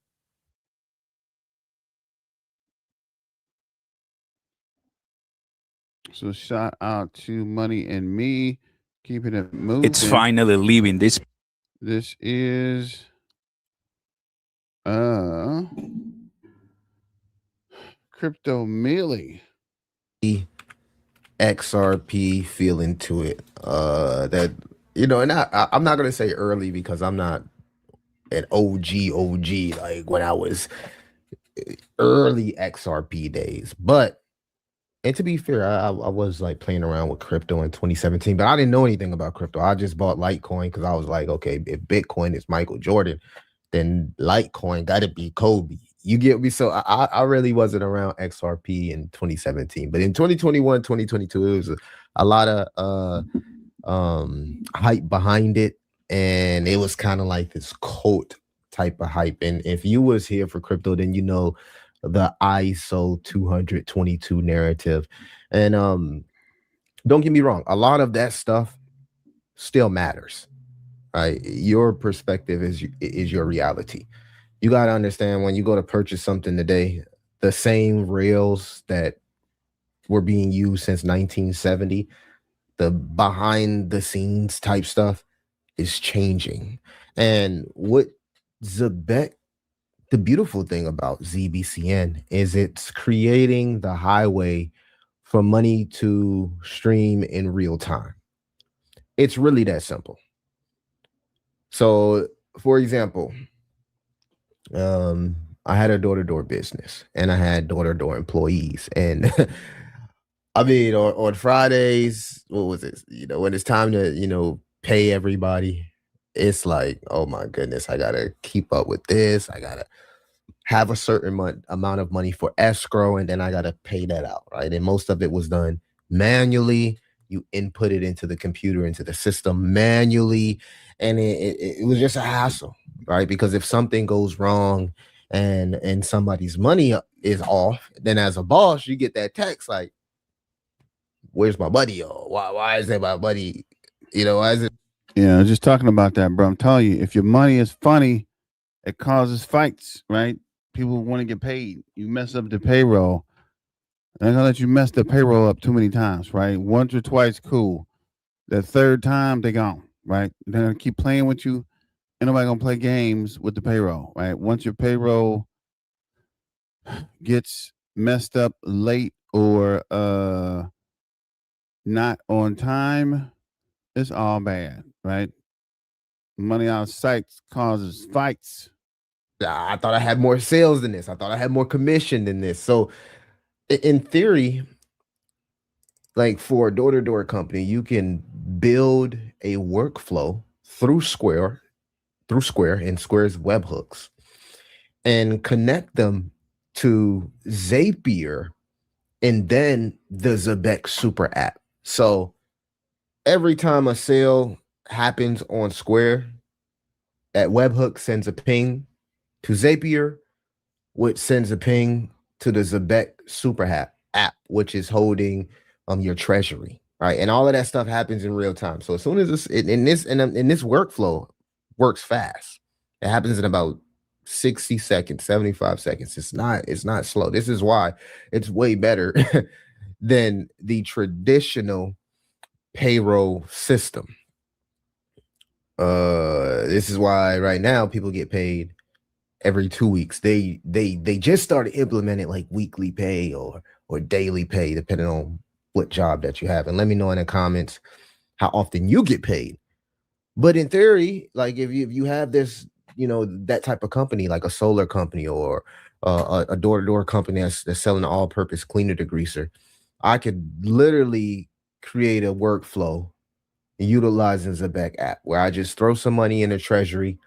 Speaker 1: So shout out to Money and Me, keeping it moving.
Speaker 6: It's finally leaving this.
Speaker 1: This is Crypto Millie.
Speaker 7: XRP feel into it. That, you know, and I'm not gonna say early because I'm not an OG like when I was early XRP days, but. And to be fair, I was like playing around with crypto in 2017, but I didn't know anything about crypto. I just bought Litecoin because I was like, okay, if Bitcoin is Michael Jordan, then Litecoin got to be Kobe. You get me? So I really wasn't around XRP in 2017, but in 2021, 2022, it was a lot of hype behind it, and it was kind of like this cult type of hype. And if you was here for crypto, then you know the ISO 222 narrative. And don't get me wrong, a lot of that stuff still matters. Right? Your perspective is your reality. You got to understand, when you go to purchase something today, the same rails that were being used since 1970, the behind the scenes type stuff is changing. And what Zebec, the beautiful thing about Zbcn is it's creating the highway for money to stream in real time. It's really that simple. So, for example, I had a door-to-door business and I had door-to-door employees. And I mean, on Fridays, what was it? When it's time to, pay everybody, it's like, oh my goodness, I gotta keep up with this. I gotta have a certain amount of money for escrow, and then I gotta pay that out, right? And most of it was done manually. You input it into the computer, into the system manually, and it was just a hassle, right? Because if something goes wrong and somebody's money is off, then as a boss, you get that text like, where's my money? Or why is that my money? Why is it?
Speaker 1: Yeah, just talking about that, bro. I'm telling you, if your money is funny, it causes fights, right? People want to get paid. You mess up the payroll. They're gonna let you mess the payroll up too many times, right? Once or twice, cool. The third time, they gone, right? They're gonna keep playing with you. Ain't nobody gonna play games with the payroll, right? Once your payroll gets messed up late or not on time, it's all bad, right? Money out of sight causes fights.
Speaker 7: I thought I had more sales than this. I thought I had more commission than this. So in theory, like for a door-to-door company, you can build a workflow through Square and Square's webhooks and connect them to Zapier and then the Zebec super app. So every time a sale happens on Square, that webhook sends a ping to Zapier, which sends a ping to the Zebec super app, which is holding your treasury, right? And all of that stuff happens in real time. So as soon as this workflow works fast, it happens in about 60 seconds, 75 seconds. It's not slow. This is why it's way better than the traditional payroll system. This is why right now people get paid every 2 weeks. They just started implementing like weekly pay or daily pay, depending on what job that you have. And let me know in the comments how often you get paid. But in theory, like if you have this, that type of company, like a solar company or a door-to-door company that's selling an all-purpose cleaner degreaser, I could literally create a workflow utilizing Zebec app where I just throw some money in the treasury,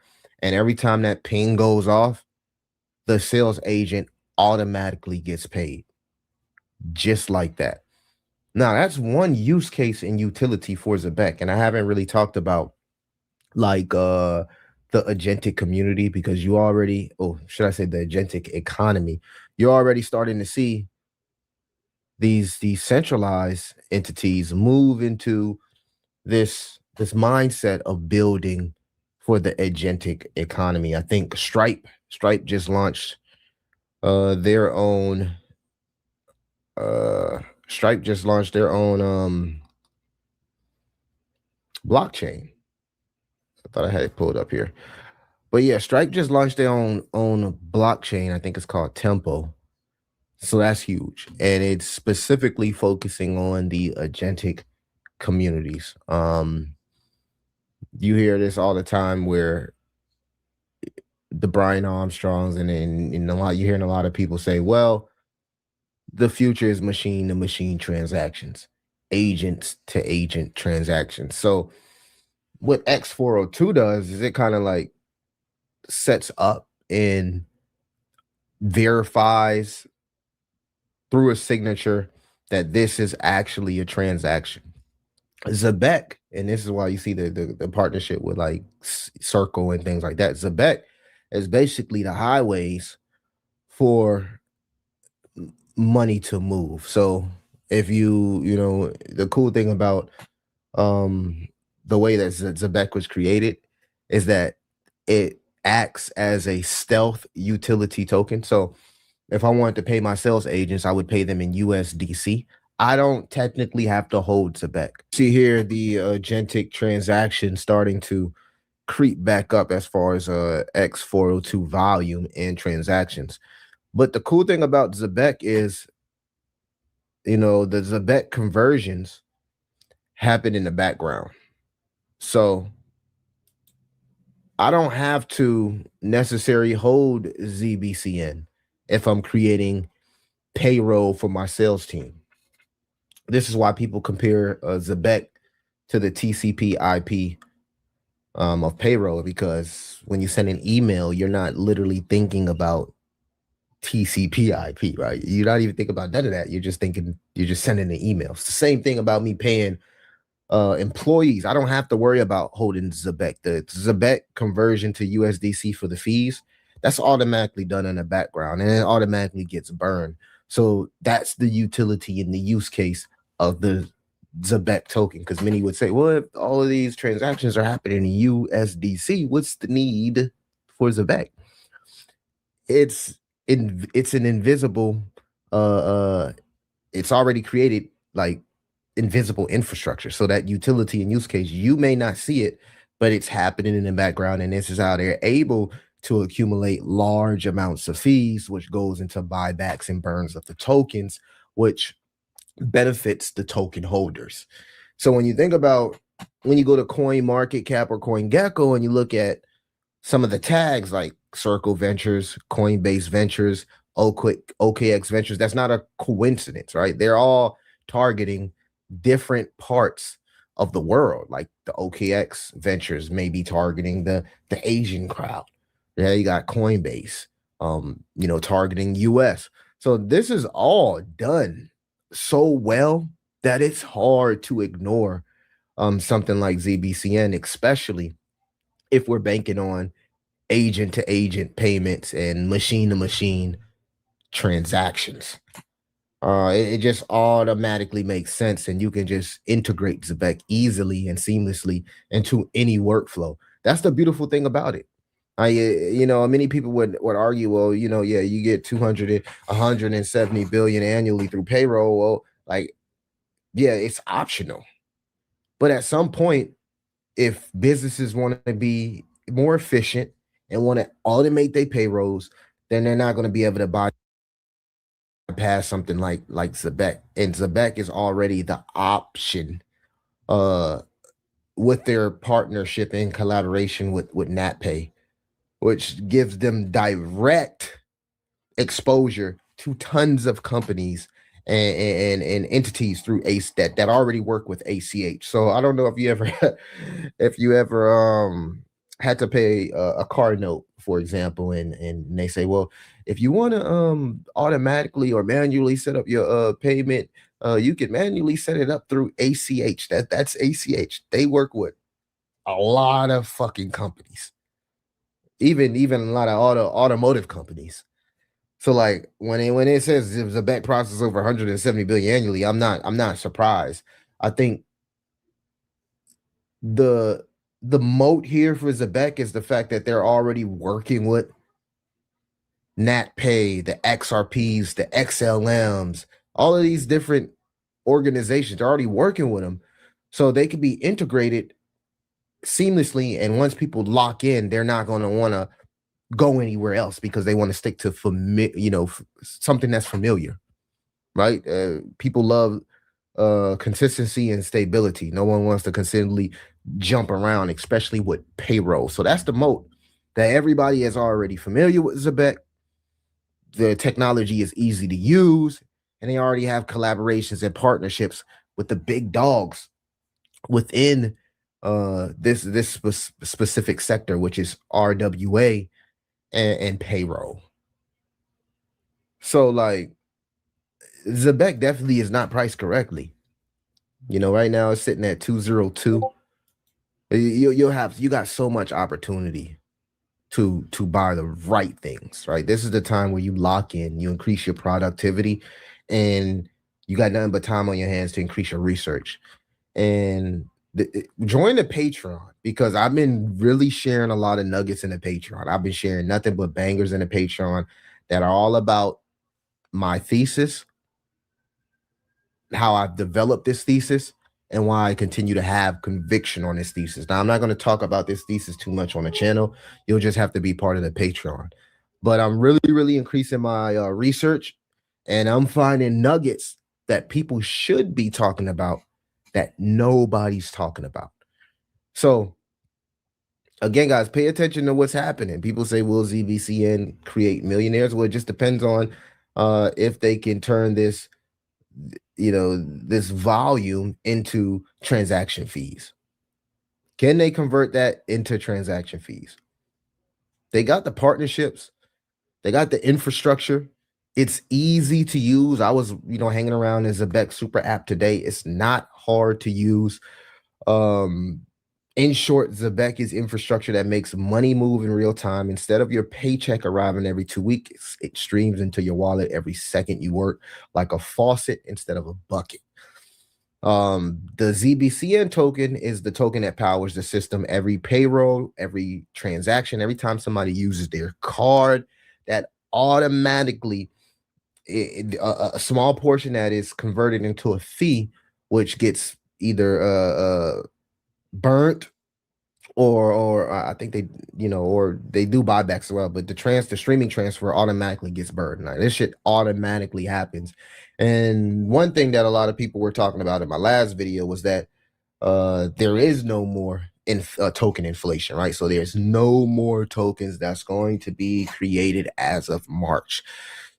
Speaker 7: and every time that ping goes off, the sales agent automatically gets paid just like that. Now, that's one use case and utility for Zebec, and I haven't really talked about like the agentic community, because you already, should I say the agentic economy, you're already starting to see these centralized entities move into this mindset of building for the agentic economy. I think Stripe just launched their own blockchain. I thought I had it pulled up here. But yeah, Stripe just launched their own blockchain. I think it's called Tempo. So that's huge. And it's specifically focusing on the agentic communities. You hear this all the time where the Brian Armstrongs and a lot, you're hearing a lot of people say, well, the future is machine to machine transactions, agents to agent transactions. So what X402 does is it kind of like sets up and verifies through a signature that this is actually a transaction. Zebec, and this is why you see the partnership with like Circle and things like that. Zebec is basically the highways for money to move. So if the cool thing about the way that Zebec was created is that it acts as a stealth utility token. So if I wanted to pay my sales agents, I would pay them in USDC. I don't technically have to hold Zebec. See here the agentic transaction starting to creep back up as far as X402 volume and transactions. But the cool thing about Zebec is, the Zebec conversions happen in the background. So I don't have to necessarily hold Zbcn if I'm creating payroll for my sales team. This is why people compare Zebec to the TCP IP of payroll, because when you send an email, you're not literally thinking about TCP IP, right? You're not even thinking about none of that. You're just sending the emails. It's the same thing about me paying employees. I don't have to worry about holding Zebec. The Zebec conversion to USDC for the fees, that's automatically done in the background, and it automatically gets burned. So that's the utility and the use case of the Zebec token. Because many would say, well, if all of these transactions are happening in USDC, what's the need for Zebec? It's an invisible, it's already created like invisible infrastructure. So that utility and use case, you may not see it, but it's happening in the background. And this is how they're able to accumulate large amounts of fees, which goes into buybacks and burns of the tokens, which benefits the token holders. So when you think about, when you go to Coin Market Cap or CoinGecko and you look at some of the tags like Circle Ventures, Coinbase Ventures, OKX Ventures, that's not a coincidence, right? They're all targeting different parts of the world. Like the OKX Ventures may be targeting the Asian crowd. Yeah, you got Coinbase, targeting US. So this is all done so well that it's hard to ignore something like Zbcn, especially if we're banking on agent to agent payments and machine to machine transactions. It just automatically makes sense, and you can just integrate Zebec easily and seamlessly into any workflow. That's the beautiful thing about it. Many people would argue, well, you get 170 billion annually through payroll. Well, it's optional. But at some point, if businesses want to be more efficient and want to automate their payrolls, then they're not going to be able to bypass something like Zebec. And Zebec is already the option with their partnership and collaboration with NatPay, which gives them direct exposure to tons of companies and entities through ACE that already work with ACH. So I don't know if you ever had to pay a car note, for example, and they say, well, if you want to automatically or manually set up your payment, you can manually set it up through ACH. That's ACH. They work with a lot of fucking companies, even a lot of automotive companies. So like when it says it was a back process over 170 billion annually, I'm not surprised. I think the moat here for Zebec is the fact that they're already working with NatPay, the XRPs, the XLMs, all of these different organizations are already working with them, so they can be integrated seamlessly. And once people lock in, they're not going to want to go anywhere else because they want to stick to something that's familiar, right? People love consistency and stability. No one wants to consistently jump around, especially with payroll. So that's the moat that everybody is already familiar with Zebec. The technology is easy to use, and they already have collaborations and partnerships with the big dogs within this specific sector, which is RWA and payroll. So like Zebec definitely is not priced correctly. Right now it's sitting at 202. You got so much opportunity to buy the right things, right? This is the time where you lock in, you increase your productivity, and you got nothing but time on your hands to increase your research. And join the Patreon, because I've been really sharing a lot of nuggets in the Patreon. I've been sharing nothing but bangers in the Patreon that are all about my thesis, how I've developed this thesis, and why I continue to have conviction on this thesis. Now, I'm not going to talk about this thesis too much on the channel. You'll just have to be part of the Patreon. But I'm really, really increasing my research, and I'm finding nuggets that people should be talking about that nobody's talking about. So, again, guys, pay attention to what's happening. People say, will Zbcn create millionaires? Well, it just depends on if they can turn this this volume into transaction fees. Can they convert that into transaction fees? They got the partnerships, they got the infrastructure. It's easy to use. I was, hanging around in Zebec super app today. It's not hard to use. In short, Zebec is infrastructure that makes money move in real time. Instead of your paycheck arriving every 2 weeks, it streams into your wallet every second you work, like a faucet instead of a bucket. The Zbcn token is the token that powers the system. Every payroll, every transaction, every time somebody uses their card, that automatically a small portion that is converted into a fee, which gets either burnt, or I think they, or they do buybacks as well, but the streaming transfer automatically gets burned. Now, this shit automatically happens. And one thing that a lot of people were talking about in my last video was that there is no more token inflation, right? So there's no more tokens that's going to be created as of March.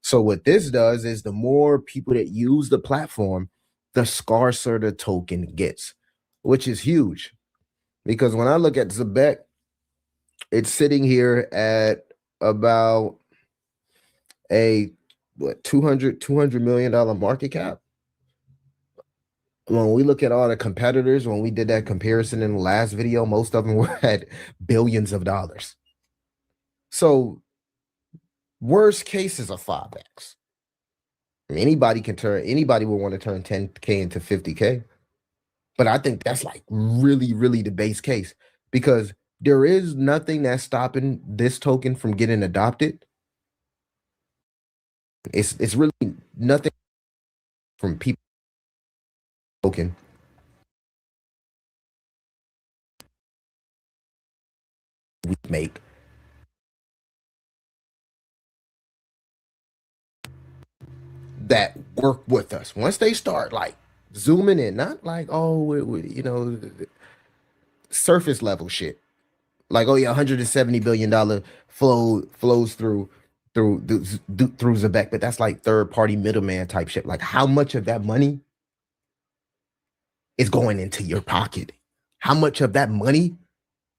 Speaker 7: So what this does is the more people that use the platform, the scarcer the token gets, which is huge. Because when I look at Zebec, it's sitting here at about a $200 million market cap. When we look at all the competitors, when we did that comparison in the last video, most of them were at billions of dollars. So worst case is a 5x. I mean, anybody will want to turn 10K into 50K. But I think that's like really, really the base case, because there is nothing that's stopping this token from getting adopted. It's really nothing from people token we make that work with us. Once they start like zooming in, not like, surface level shit. Like, oh yeah, $170 billion flows through Zebec, but that's like third party middleman type shit. Like, how much of that money is going into your pocket? How much of that money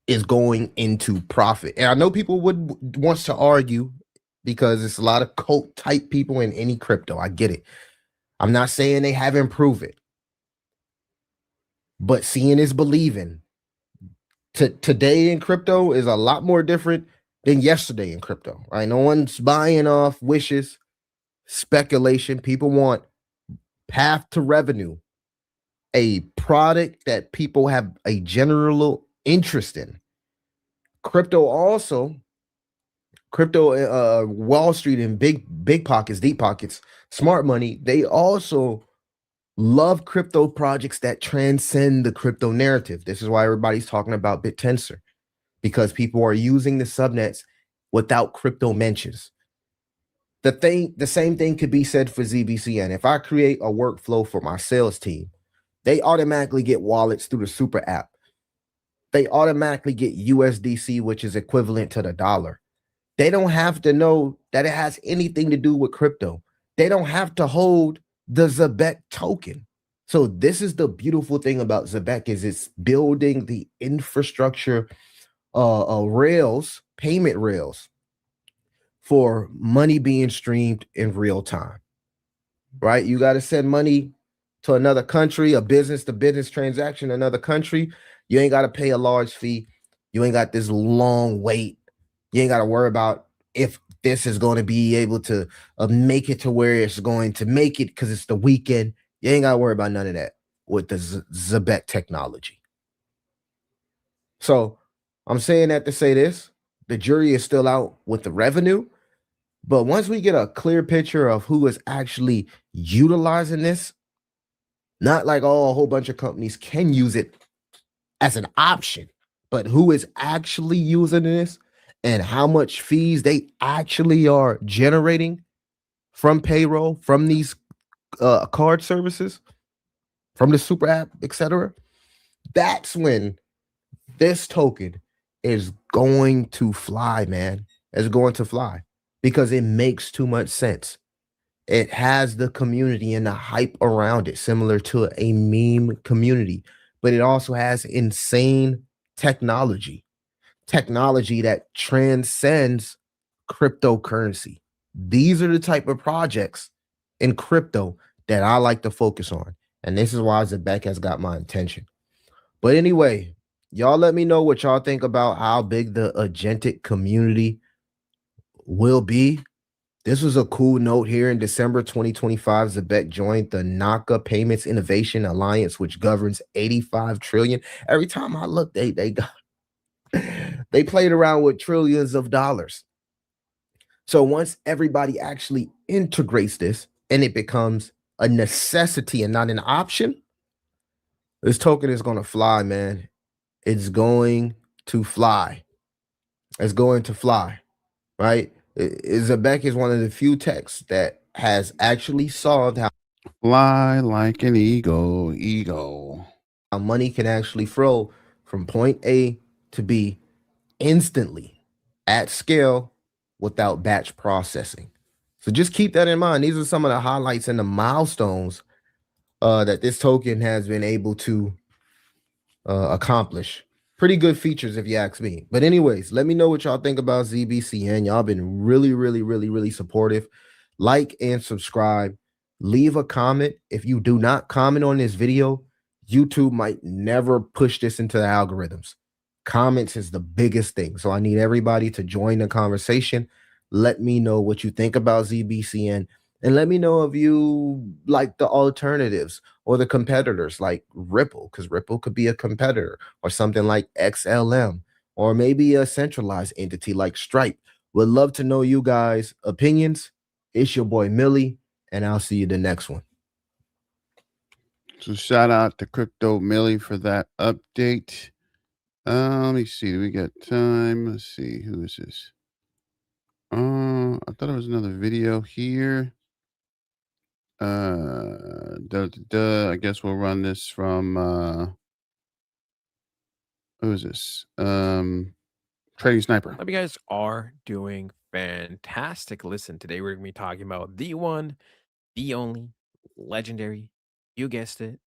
Speaker 7: is going into profit? And I know people wants to argue, because it's a lot of cult type people in any crypto. I get it. I'm not saying they haven't proven it, but seeing is believing. Today in crypto is a lot more different than yesterday in crypto, right? No one's buying off wishes, speculation. People want path to revenue, a product that people have a general interest in. Crypto, Wall Street and big pockets, deep pockets, smart money, they also love crypto projects that transcend the crypto narrative. This is why everybody's talking about BitTensor, because people are using the subnets without crypto mentions. The same thing could be said for Zbcn. If I create a workflow for my sales team, they automatically get wallets through the super app. They automatically get USDC, which is equivalent to the dollar. They don't have to know that it has anything to do with crypto. They don't have to hold the Zebec token. So this is the beautiful thing about Zebec, is it's building the infrastructure, payment rails for money being streamed in real time, right? You got to send money to another country, a business to business transaction in another country. You ain't got to pay a large fee. You ain't got this long wait. You ain't got to worry about if this is going to be able to make it to where it's going to make it because it's the weekend. You ain't got to worry about none of that with the Zebec technology. So I'm saying that to say this, the jury is still out with the revenue. But once we get a clear picture of who is actually utilizing this, not like, oh, a whole bunch of companies can use it as an option, but who is actually using this and how much fees they actually are generating from payroll, from these card services, from the super app, etc. That's when this token is going to fly, man. It's going to fly because it makes too much sense. It has the community and the hype around it, similar to a meme community, but it also has insane technology that transcends cryptocurrency. These are the type of projects in crypto that I like to focus on. And this is why Zebec has got my attention. But anyway, y'all let me know what y'all think about how big the agentic community will be. This was a cool note here. In December 2025, Zebec joined the NACA Payments Innovation Alliance, which governs 85 trillion. Every time I look, they got they played around with trillions of dollars. So once everybody actually integrates this and it becomes a necessity and not an option, this token is going to fly, man. It's going to fly. It's going to fly, right? Zebec is one of the few techs that has actually solved how
Speaker 1: Fly like an eagle.
Speaker 7: money can actually flow from point A to B instantly at scale without batch processing. So just keep that in mind. These are some of the highlights and the milestones that this token has been able to accomplish. Pretty good features, if you ask me. But anyways, let me know what y'all think about Zbcn. Y'all been really supportive. Like and subscribe. Leave a comment. If you do not comment on this video, YouTube might never push this into the algorithms. Comments is the biggest thing. So I need everybody to join the conversation. Let me know what you think about Zbcn. And let me know if you like the alternatives or the competitors like Ripple, because Ripple could be a competitor, or something like XLM, or maybe a centralized entity like Stripe. Would love to know you guys' opinions. It's your boy Millie, and I'll see you the next one.
Speaker 1: So shout out to Crypto Millie for that update. Let me see. Do we got time? Let's see. Who is this? I thought it was another video here. I guess we'll run this from who is this? Trading Sniper.
Speaker 6: Hope you guys are doing fantastic. Listen, today we're gonna be talking about the one, the only, legendary, you guessed it,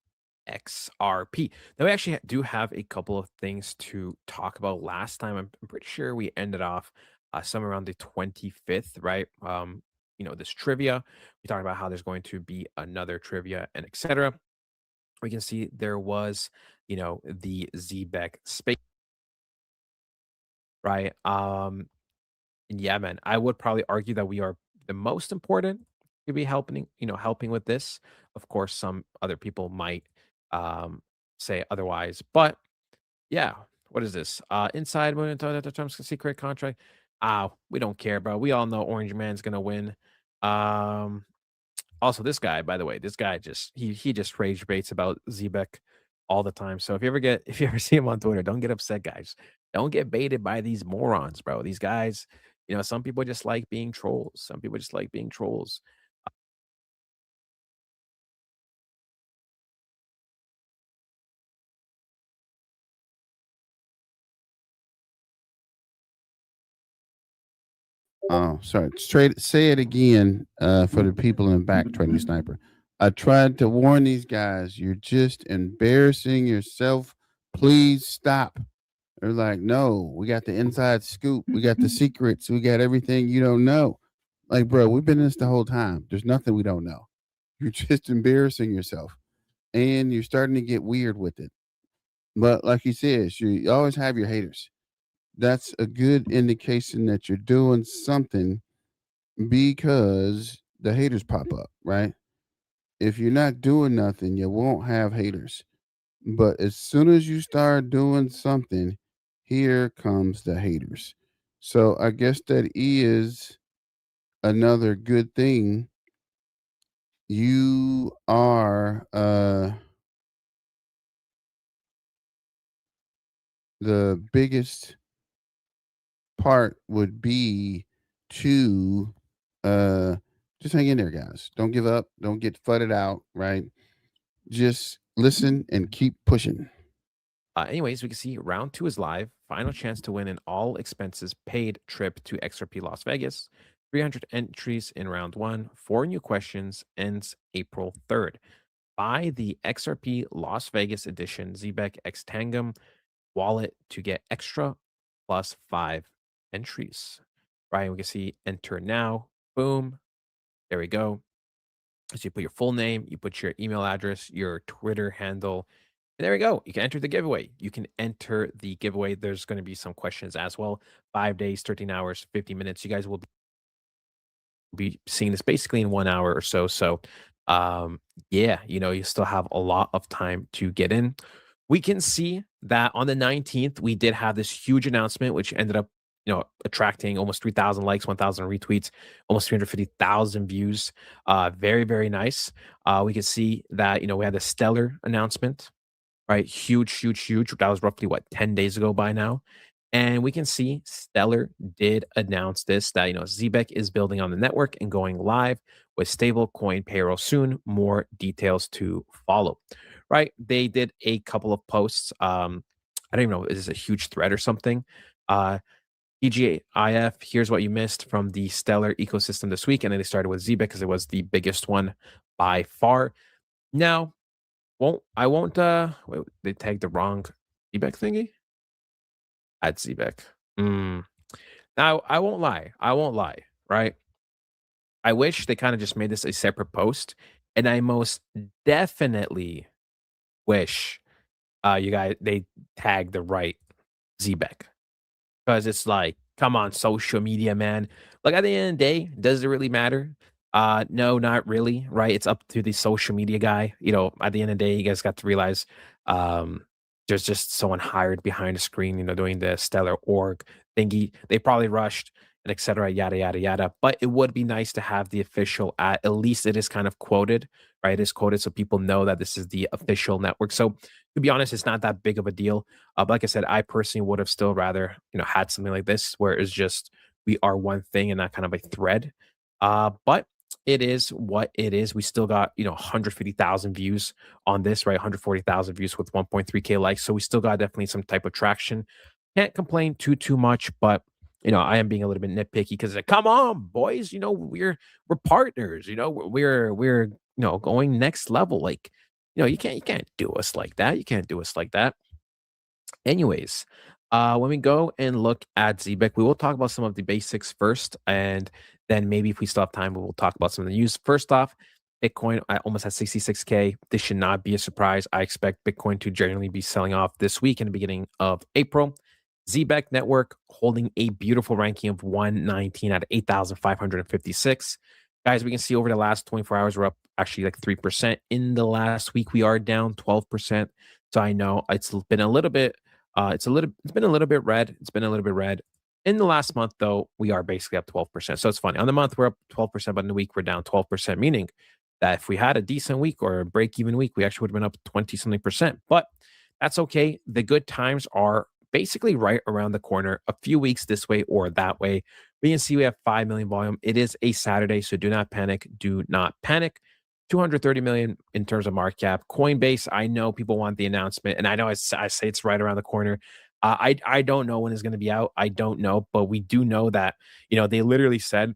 Speaker 6: XRP. Now we actually do have a couple of things to talk about. Last time, I'm pretty sure we ended off somewhere around the 25th, right? This trivia. We talked about how there's going to be another trivia and etc. We can see there was, the Zebec space, right? And yeah, man, I would probably argue that we are the most important to be helping with this. Of course, some other people might say otherwise, but yeah, what is this? Inside Moon terms secret contract. We don't care, bro. We all know Orange Man's gonna win. Also, this guy, by the way, this guy just he just rage baits about Zebec all the time. So if you ever see him on Twitter, don't get upset, guys. Don't get baited by these morons, bro. These guys, some people just like being trolls. Some people just like being trolls.
Speaker 1: Oh, sorry. Say it again for the people in the back, Trading Sniper. I tried to warn these guys. You're just embarrassing yourself. Please stop. They're like, no, we got the inside scoop. We got the secrets. We got everything you don't know. Like, bro, we've been in this the whole time. There's nothing we don't know. You're just embarrassing yourself. And you're starting to get weird with it. But like he says, you always have your haters. that's a good indication that you're doing something, because the haters pop up, right? If you're not doing nothing, you won't have haters. But as soon as you start doing something, here comes the haters. So I guess that is another good thing. You are the biggest part would be to just hang in there, guys. Don't give up. Don't get fudded out, right? Just listen and keep pushing.
Speaker 6: Anyways, we can see round 2 is live. Final chance to win an all expenses paid trip to XRP Las Vegas. 300 entries in round 1. 4 new questions. Ends April 3rd. Buy the XRP Las Vegas edition Zebec X Tangum wallet to get extra plus 5 entries. Right, we can see enter now. Boom. There we go. So you put your full name, you put your email address, your Twitter handle, and there we go. You can enter the giveaway. You can enter the giveaway. There's going to be some questions as well. 5 days, 13 hours, 50 minutes. You guys will be seeing this basically in 1 hour or so. So, yeah, you still have a lot of time to get in. We can see that on the 19th, we did have this huge announcement, which ended up, attracting almost 3,000 likes, 1,000 retweets, almost 350,000 views. Very, very nice. We can see that, we had a stellar announcement, right? Huge, huge, huge. That was roughly 10 days ago by now. And we can see Stellar did announce this that, Zebec is building on the network and going live with stable coin payroll soon. More details to follow, right? They did a couple of posts. I don't even know, is this a huge thread or something? EGIF, here's what you missed from the Stellar ecosystem this week. And then they started with Zebec because it was the biggest one by far. Now, wait, they tagged the wrong Zebec thingy? At Zebec. Now, I won't lie, right? I wish they kind of just made this a separate post, and I most definitely wish they tagged the right Zebec. Because it's like, come on, social media, man. Like at the end of the day, does it really matter? No, not really, right? It's up to the social media guy. At the end of the day, you guys got to realize there's just someone hired behind the screen, doing the Stellar org thingy. They probably rushed and et cetera, yada, yada, yada. But it would be nice to have the official, at least it is kind of quoted, right? It is quoted so people know that this is the official network. So to be honest, it's not that big of a deal. But like I said, I personally would have still rather, had something like this where it's just we are one thing and not kind of a thread. But it is what it is. We still got, 150,000 views on this, right? 140,000 views with 1.3K likes. So we still got definitely some type of traction. Can't complain too much, but I am being a little bit nitpicky because like, come on, boys, we're partners, we're going next level. Like, you can't do us like that. You can't do us like that. Anyways, when we go and look at Zebec, we will talk about some of the basics first, and then maybe if we still have time, we will talk about some of the news. First off, Bitcoin almost at 66K. This should not be a surprise. I expect Bitcoin to generally be selling off this week in the beginning of April. Zebec Network holding a beautiful ranking of 119 out of 8,556. Guys, we can see over the last 24 hours, we're up actually like 3%. In the last week, we are down 12%. So I know it's been a little bit it's been a little bit red. It's been a little bit red. In the last month, though, we are basically up 12%. So it's funny. On the month, we're up 12%, but in the week, we're down 12%, meaning that if we had a decent week or a break-even week, we actually would have been up 20-something percent. But that's okay. The good times are basically right around the corner, a few weeks this way or that way. We can see we have 5 million volume. It is a Saturday, so do not panic. Do not panic. 230 million in terms of market cap. Coinbase, I know people want the announcement, and I know I say it's right around the corner. I don't know when it's going to be out. I don't know, but we do know that they literally said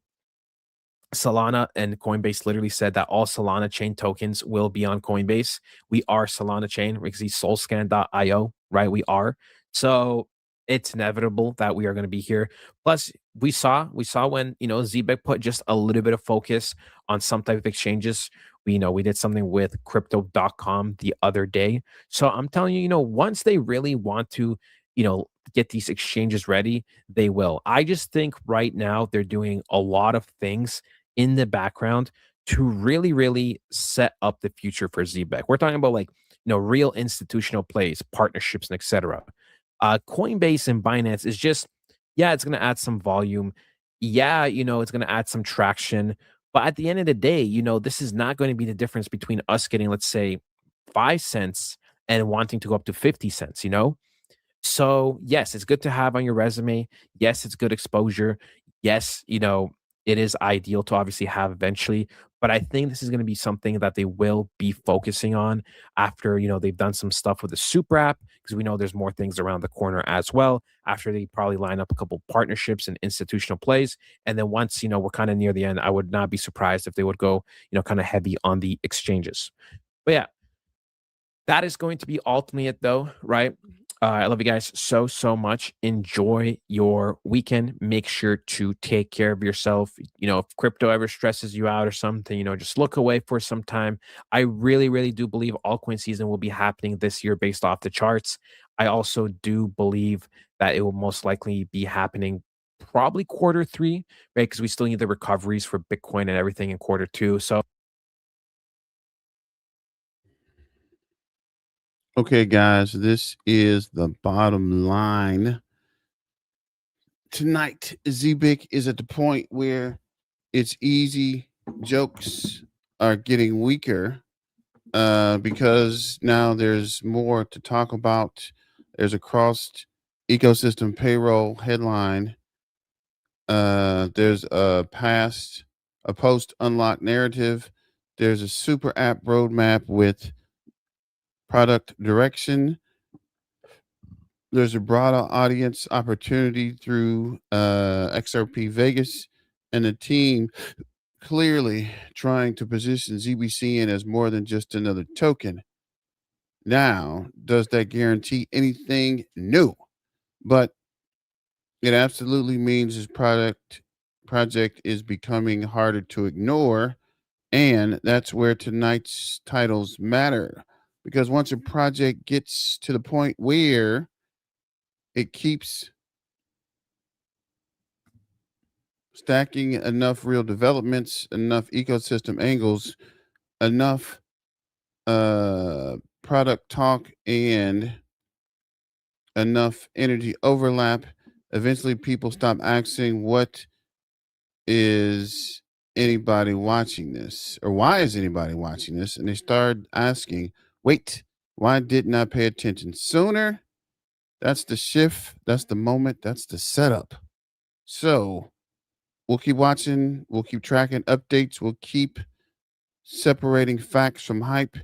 Speaker 6: Solana and Coinbase literally said that all Solana chain tokens will be on Coinbase. We are Solana chain. We can see Solscan.io, right? We are. So it's inevitable that we are going to be here. Plus, we saw when Zebec put just a little bit of focus on some type of exchanges. We did something with crypto.com the other day. So I'm telling you, once they really want to, get these exchanges ready, they will. I just think right now they're doing a lot of things in the background to really, really set up the future for Zbeck. We're talking about like, real institutional plays, partnerships, and etc. Coinbase and Binance is just, yeah, it's going to add some volume. Yeah, it's going to add some traction. But at the end of the day, this is not going to be the difference between us getting, let's say, 5 cents and wanting to go up to 50 cents, So, yes, it's good to have on your resume. Yes, it's good exposure. Yes, it is ideal to obviously have eventually, but I think this is going to be something that they will be focusing on after, they've done some stuff with the super app because we know there's more things around the corner as well. After they probably line up a couple partnerships and institutional plays. And then once, we're kind of near the end, I would not be surprised if they would go, kind of heavy on the exchanges. But yeah, that is going to be ultimately it though, right? I love you guys so, so much. Enjoy your weekend. Make sure to take care of yourself. If crypto ever stresses you out or something, just look away for some time. I really, really do believe altcoin season will be happening this year based off the charts. I also do believe that it will most likely be happening probably Q3, right? Because we still need the recoveries for Bitcoin and everything in Q2. So
Speaker 1: Okay, guys, this is the bottom line. Tonight, Zebec is at the point where it's easy. Jokes are getting weaker because now there's more to talk about. There's a cross ecosystem payroll headline. There's a post unlock narrative. There's a super app roadmap with product direction. There's a broader audience opportunity through XRP Vegas, and the team clearly trying to position Zbcn as more than just another token. Now, does that guarantee anything? No, but it absolutely means this project is becoming harder to ignore, and that's where tonight's titles matter. Because once a project gets to the point where it keeps stacking enough real developments, enough ecosystem angles, enough product talk, and enough energy overlap, eventually people stop asking, what is anybody watching this? Or why is anybody watching this? And they start asking, wait, why didn't I pay attention sooner? That's the shift. That's the moment. That's the setup. So we'll keep watching. We'll keep tracking updates. We'll keep separating facts from hype.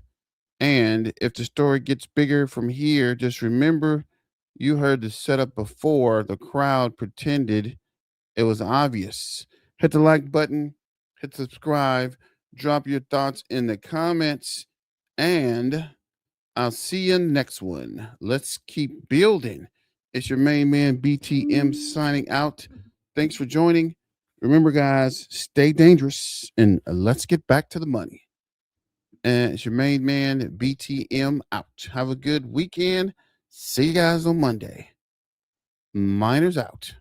Speaker 1: And if the story gets bigger from here, just remember you heard the setup before. The crowd pretended it was obvious. Hit the like button, hit subscribe, drop your thoughts in the comments, and I'll see you next one. Let's keep building. It's your main man, BTM, signing out. Thanks for joining. Remember, guys, stay dangerous and let's get back to the money. And it's your main man, BTM, out. Have a good weekend. See you guys on Monday. Miners out.